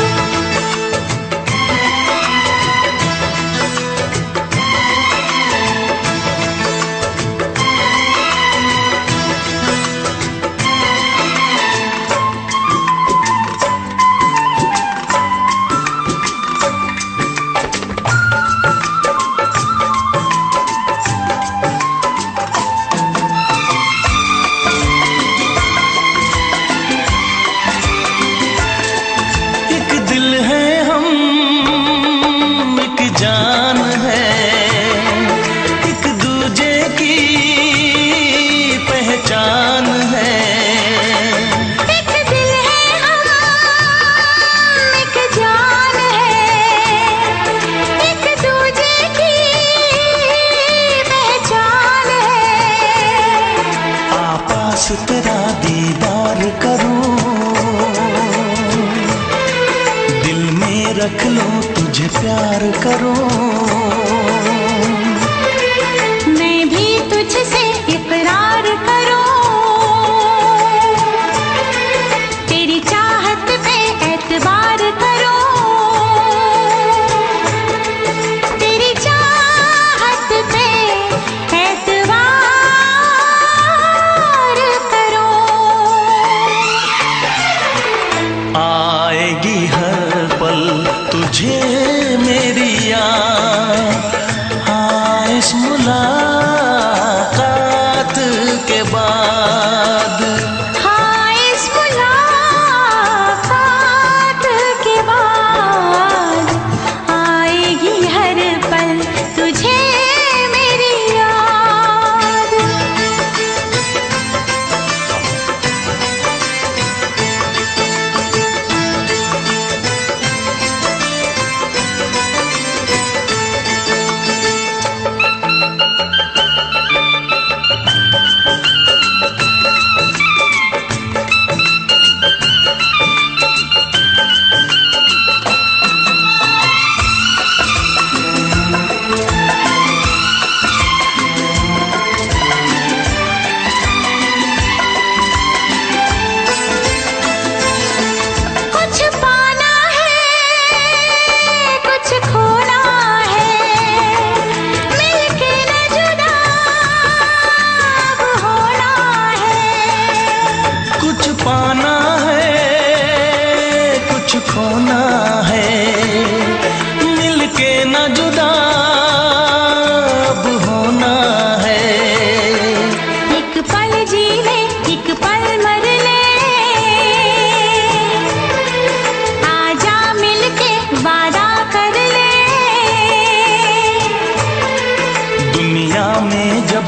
एक दिल है हम, एक जान है, एक दूजे की पहचान है। एक दिल है हम, एक जान है, एक दूजे की पहचान है। आपास तेरा दीदार करूं, दिल में रख लो तुझे प्यार करूं। मैं भी तुझसे इकरार करूं, तेरी चाहत पे एतबार करूं, तेरी चाहत पे एतबार करूं। आएगी हर पल तुझे मेरी याद,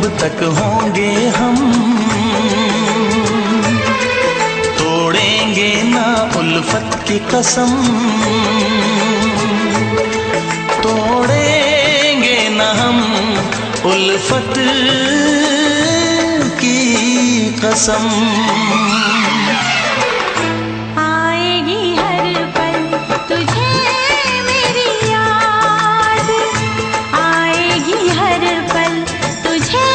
कब तक होंगे हम, तोड़ेंगे ना उल्फत की कसम, तोड़ेंगे ना हम उल्फत की कसम। आएगी हर पल तुझे मेरी याद, आएगी हर पल तुझे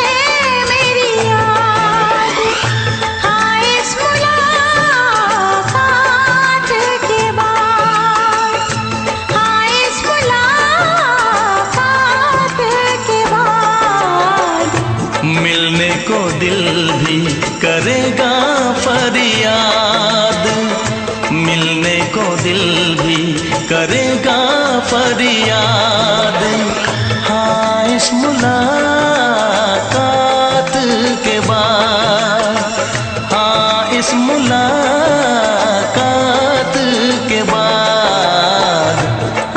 मेरी याद। हाँ इस मुलाकात के बाद, हाँ इस मुलाकात के बाद मिलने को दिल भी करेगा फरियाद, मिलने को दिल भी करेगा फरियाद। हाँ इस मुलाकात के बाद, हाँ इस मुलाकात के बाद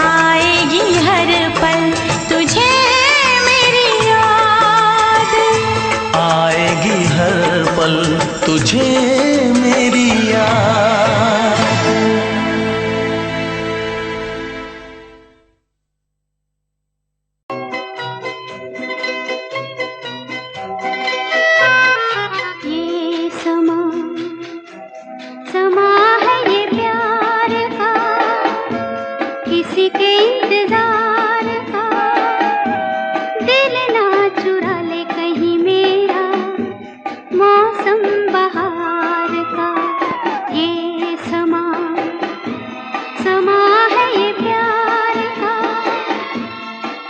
आएगी हर पल तुझे मेरी याद, आएगी हर पल तुझे मेरी याद। ये समा समा है ये प्यार का, किसी के इंतजार का। दिल ना चुरा ले कहीं मेरा मौसम बहार का। ये समा समा है ये प्यार का,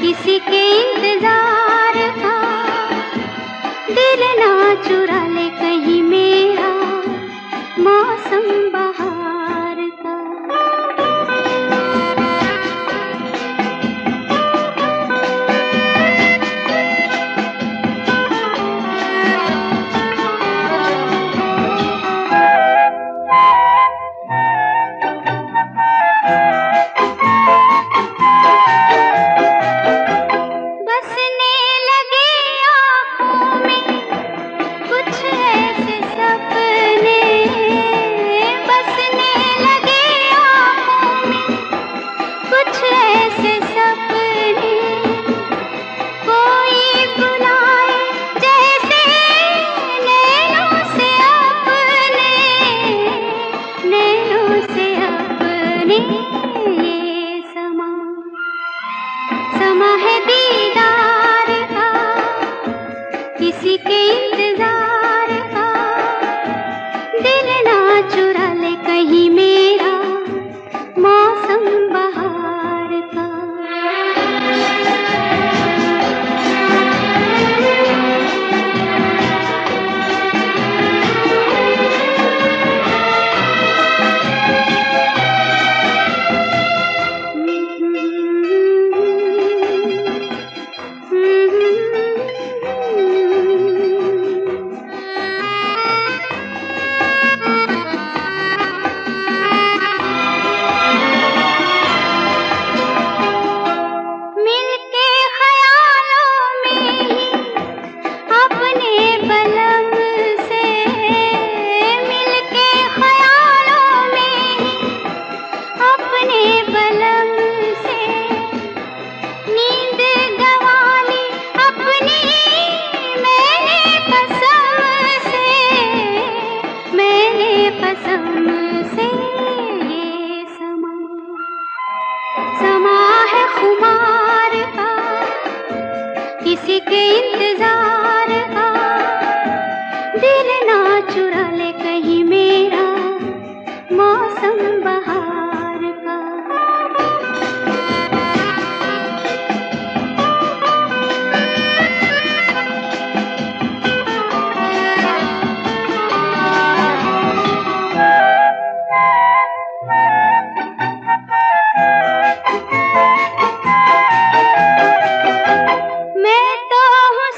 किसी के इंतजार का। दिल ना चुरा ले कहीं मेरा मौसम बहार का। बसने लगे आँखों में कुछ ऐसे सपने, बसने लगे आँखों में कुछ ऐसे सपने। कोई बुलाए जैसे नैनों से अपने, नैनों से अपने। ये समा समा है दीदार का, किसी के इंतजार का। दिल ना चुरा ले कहीं मेरा मौसम बहार का। मिलके ख्यालों में ही अपने बलम से, मिलके ख्यालों में ही अपने बलम से। नींद गंवा ली अपनी मैंने कसम से, मैंने कसम से। ये समा समा है खुमार का, किसी के इंतजार का। दिल ना चुरा ले कहीं मेरा मौसम बहार का। मैं तो हूँ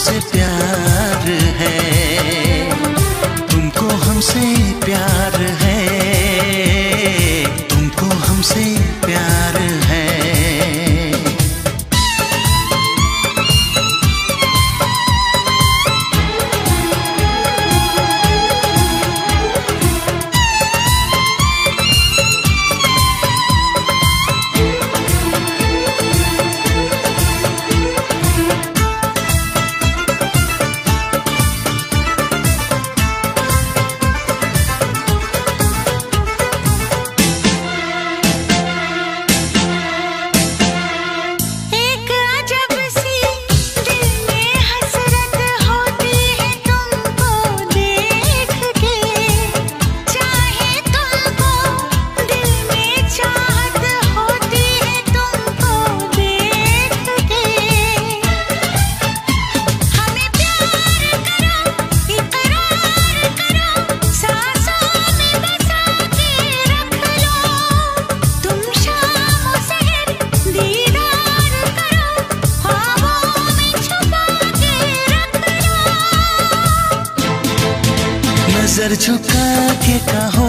हमसे प्यार है, तुमको हमसे प्यार है, तुमको हमसे प्यार है। नजर झुका के कहो,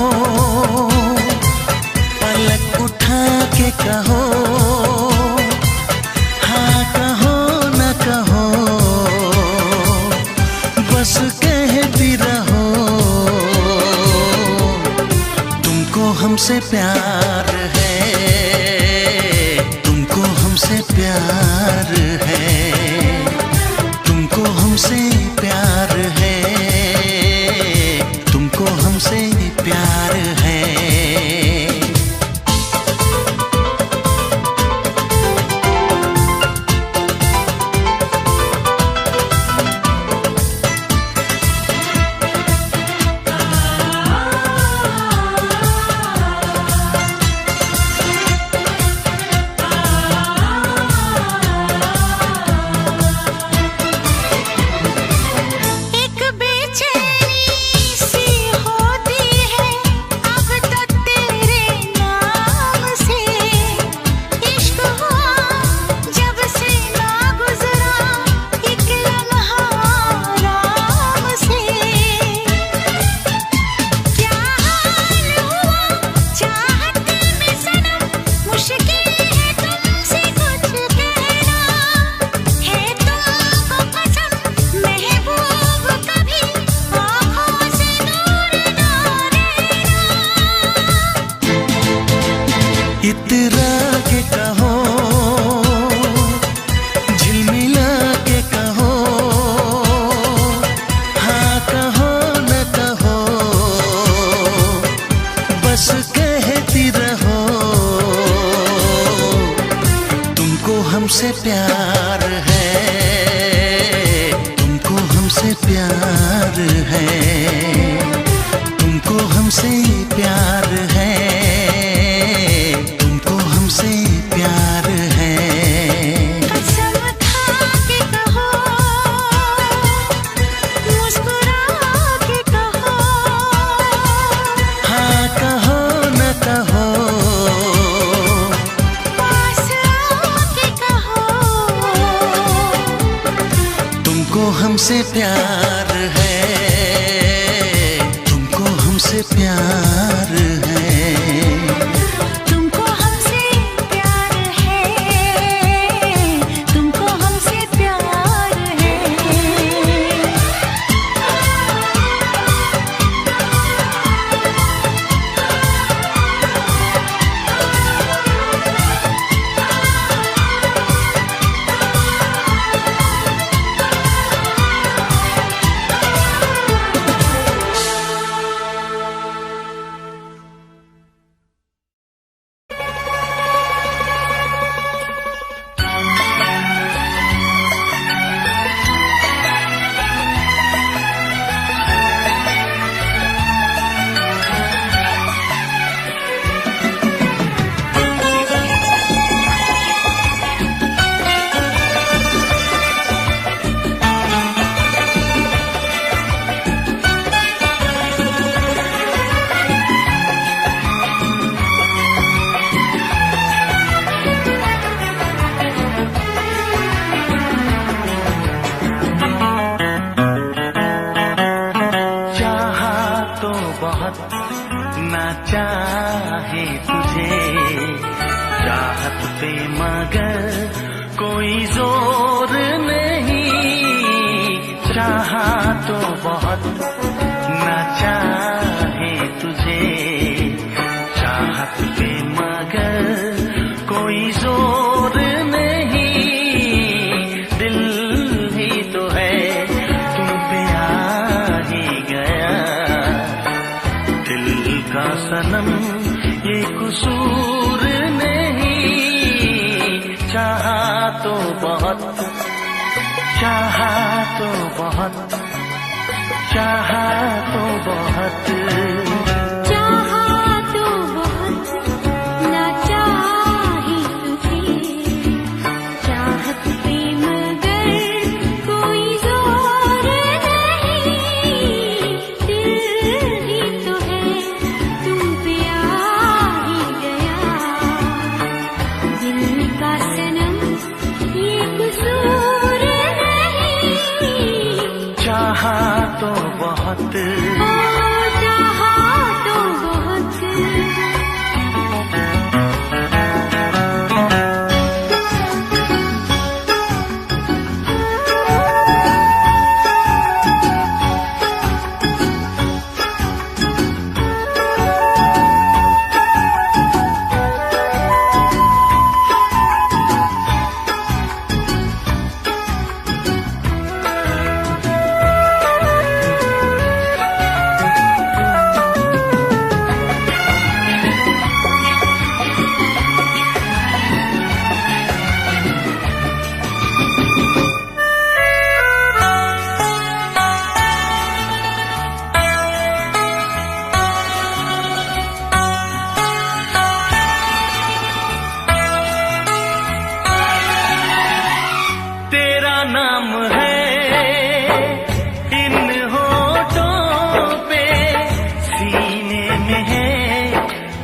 पलक उठा के कहो, हाँ कहो न कहो, बस कहती रहो। तुमको हमसे प्यार है, तुमको हमसे प्यार है, तुमको हमसे प्यार है, तुमको हमसे प्यार है। इतरा के कहो, झिलमिला के कहो, हाँ कहो न कहो, बस कहती रहो। तुमको हमसे प्यार है, तुमको हमसे प्यार है, तुमको हमसे प्यार है, तुमको हमसे प्यार है। कसम खा के कहो, मुस्कुरा के कहो, हाँ कहो न कहो, पास आके कहो। तुमको हमसे प्यार है, तुमको हमसे प्यार है। तुमको हमसे प्यार है, तुमको हमसे प्यार है। चाहे तुझे चाहत पे मगर कोई जोर नहीं, चाहा तो बहुत ना चाहे तुझे चाहत पे मगर कोई जोर नहीं, दिल ही तो है तुम पे आ ही गया, दिल का सनम ये कसूर नहीं, चाहा तो बहुत, चाहा तो बहुत, चाहा तो बहुत, चाहा तो बहुत ना चाहे तुझे चाहत पे मगर कोई जोर नहीं, दिल ही तो है तुम पे आ ही गया, दिल का सनम ये कसूर नहीं, चाहा तो बहुत, चाहा तो बहुत। तेरा नाम है इन होठों पे, सीने में है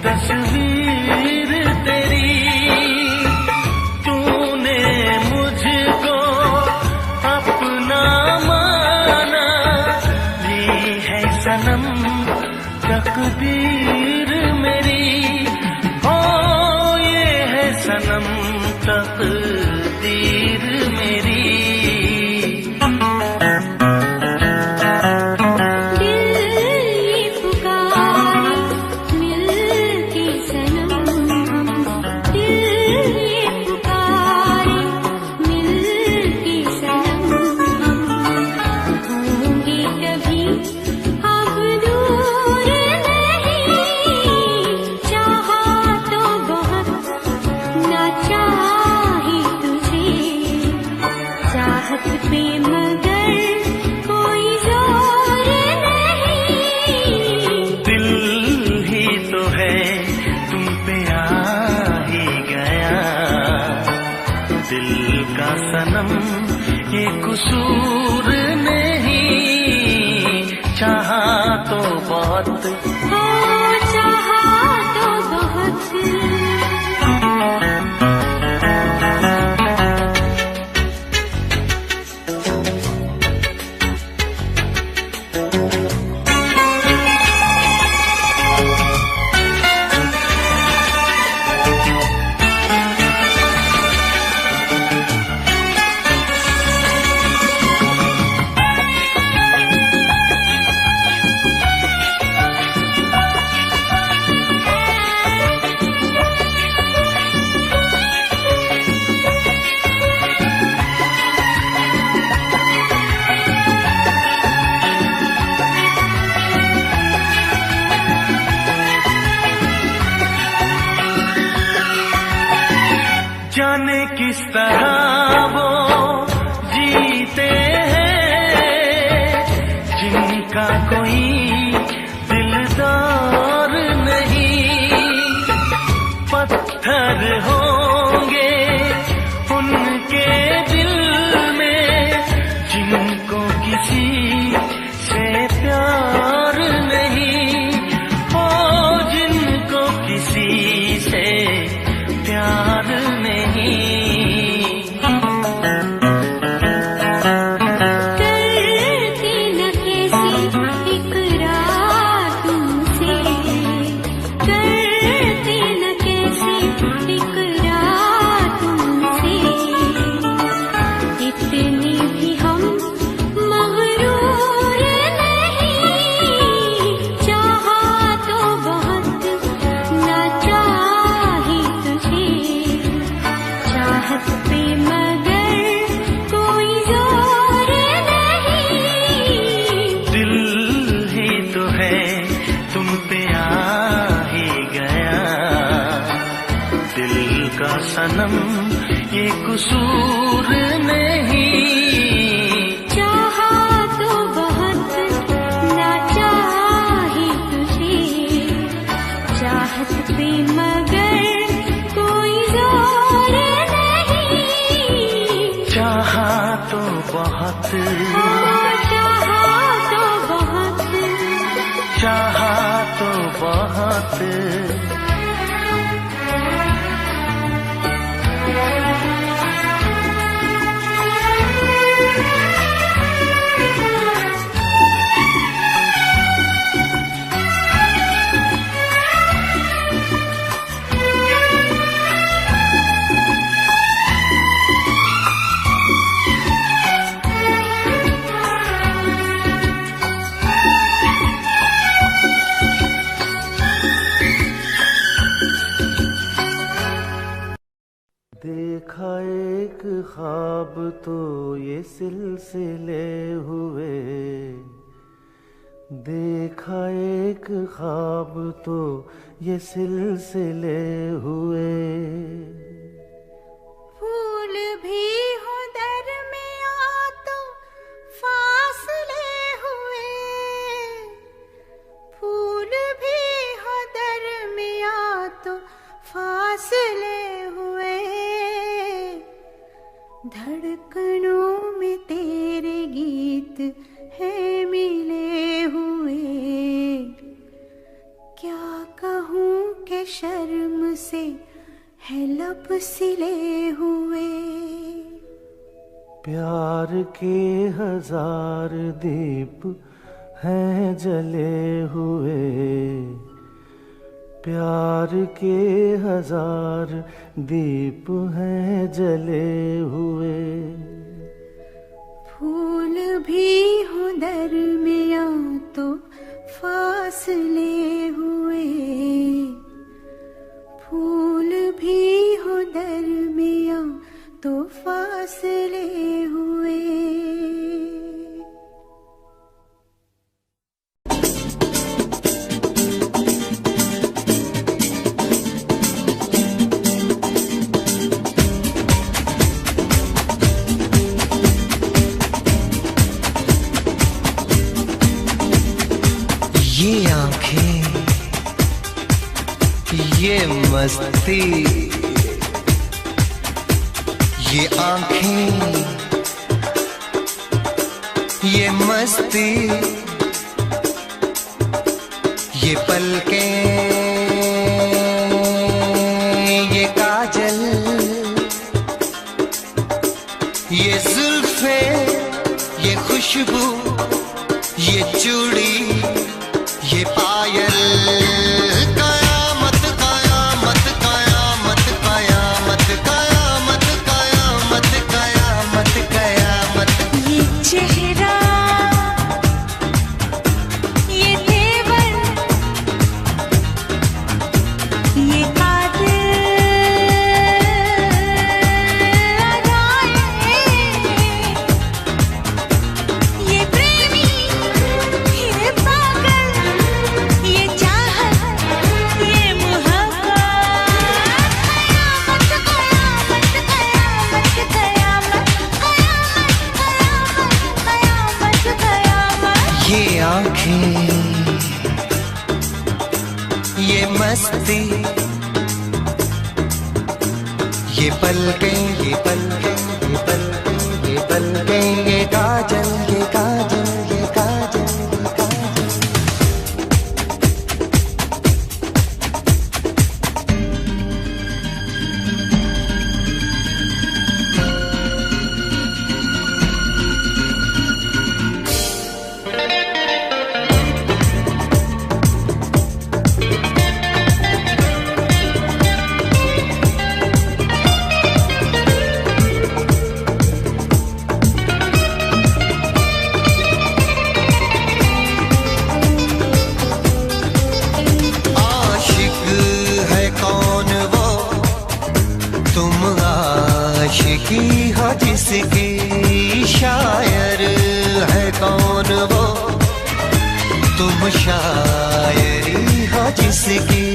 तस्वीर तेरी, तूने मुझको अपना माना, ये है सनम तकदीर मेरी, ओ ये है सनम तकदीर मेरी, दिल ये पुकारे मिलके सनम हम, दिल ये पुकारे मिलके सनम हम, होंगे कभी अब दूर नहीं, चाहा तो बहुत ना चाहे तुझे चाहत पे मगर कोई जोर नहीं, दिल ही तो है तुम पे आ ही गया, दिल का सनम ये कसूर नहीं, चाहा तो बहुत, हो चाहा तो बहुत। जाने किस तरह वो जीते हैं जिनका कोई दिलदार नहीं, पत्थर होंगे उनके दिल में जिनको किसी से प्यार नहीं, ओ जिनको किसी से प्यार नहीं, करते न कैसे इकरार ये कसूर नहीं। चाहा तो बहुत ना चाही तुझे, चाहत पे मगर कोई जोर नहीं। चाहा तो बहुत, चाहा तो बहुत, चाहा तो बहुत। देखा एक ख्वाब तो ये सिलसिले हुए, देखा एक ख्वाब तो ये सिलसिले हुए। फूल भी हो दरमियां तो फासले हुए, फूल भी हो दरमियां तो फासले हुए। धड़कनों में तेरे गीत है मिले हुए। क्या कहूँ कि शर्म से है लब सिले हुए। प्यार के हजार दीप हैं जले हुए, प्यार के हजार दीप हैं जले हुए। फूल भी हो दरमियां तो फासले हुए, फूल भी हो दरमियां तो फासले हुए। ये आंखें, ये मस्ती, ये आंखें, ये मस्ती, ये पलकें, ये काजल, ये जुल्फे, ये खुशबू, ये चूड़ी, ये पायल। कयामत कयामत कयामत कयामत कयामत कयामत कयामत कयामत। ये चेहरा, ये तेवर, ये ये प्रेमी, ये पागल, ये चाहत, ये मुहब्बत। कयामत कयामत कयामत कयामत कयामत कयामत। ये आंखें, ये मस्ती, ये पलकें, ये पलकें, ये पलकें, ये पलकें, ये काजल, ये काजल, ये काजल, ये काजल। आशिकी हो जिसकी, शायर है कौन वो, तुम शायरी हो जिसकी।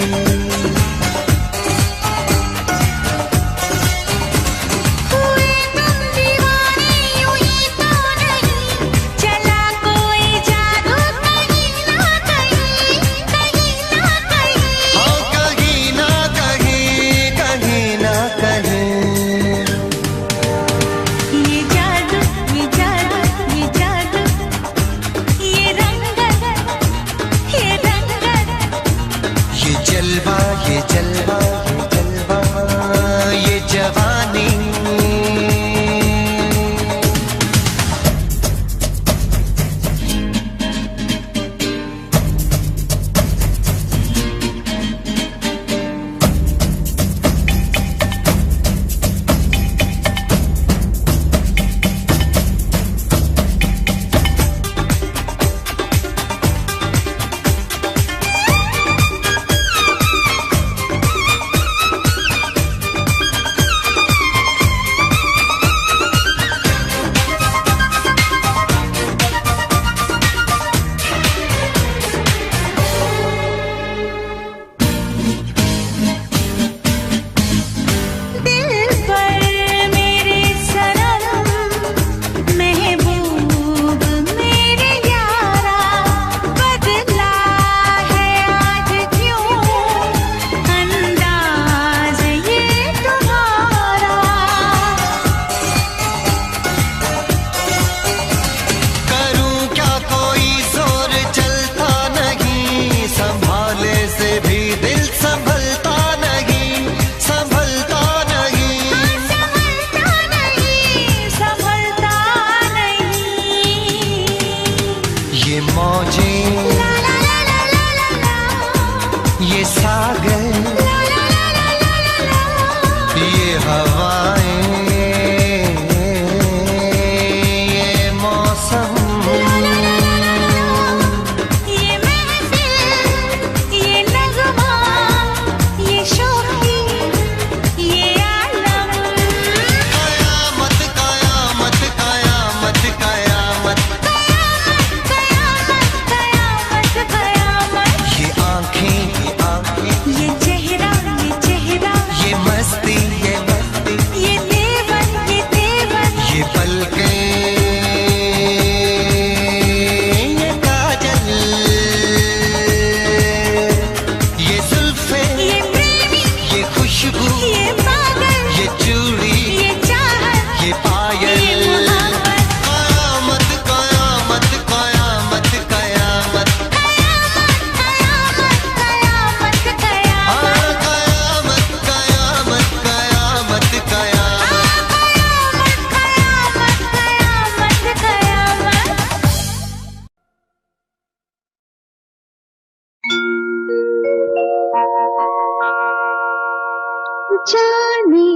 जाने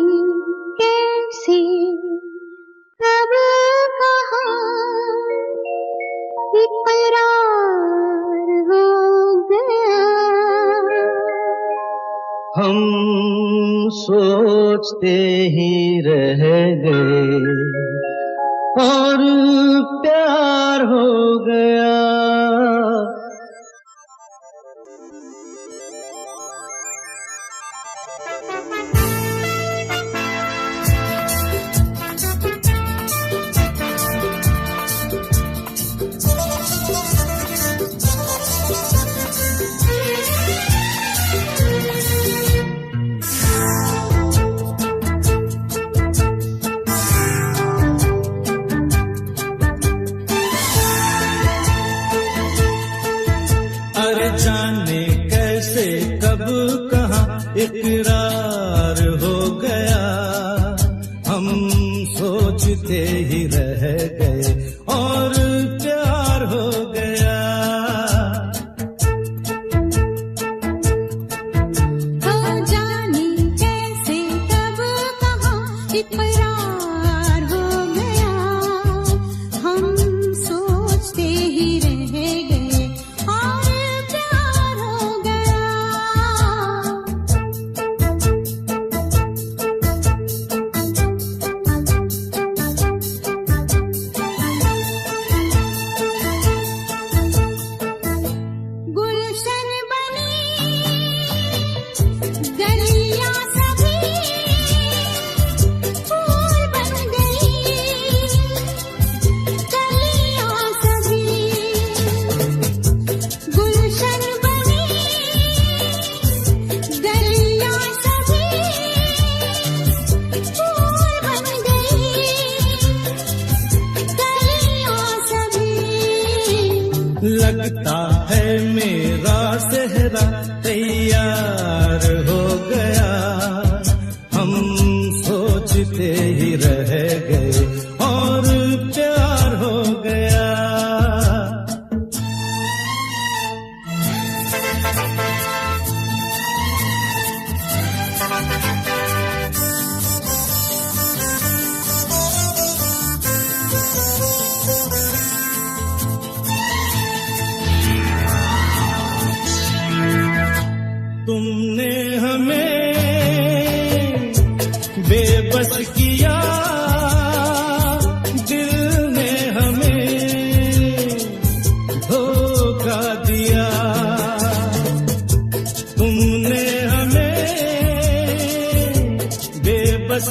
कैसे कब कहाँ इकरार हो गया। हम सोचते ही रह गए और प्यार हो गया। अरे जाने कैसे कब कहाँ इकरार हो गया। हम सोचते ही रह गए और प्यार हो गया। हो जाने कैसे कब कहाँ इकरार हो गया। हम सोचते ही रह गए और प्यार हो गया। गुलशन बनी गलियां सभी फूल बन गई। गलियां सभी गुलशन बनी गलियां सभी फूल बन गई। गलियां सभी लगता है मेरा सेहरा तैयार हो गया। हम सोचते ही रह गए और प्यार हो गया। तुमने हमें बेबस किया, दिल ने हमें धोखा दिया। तुमने हमें बेबस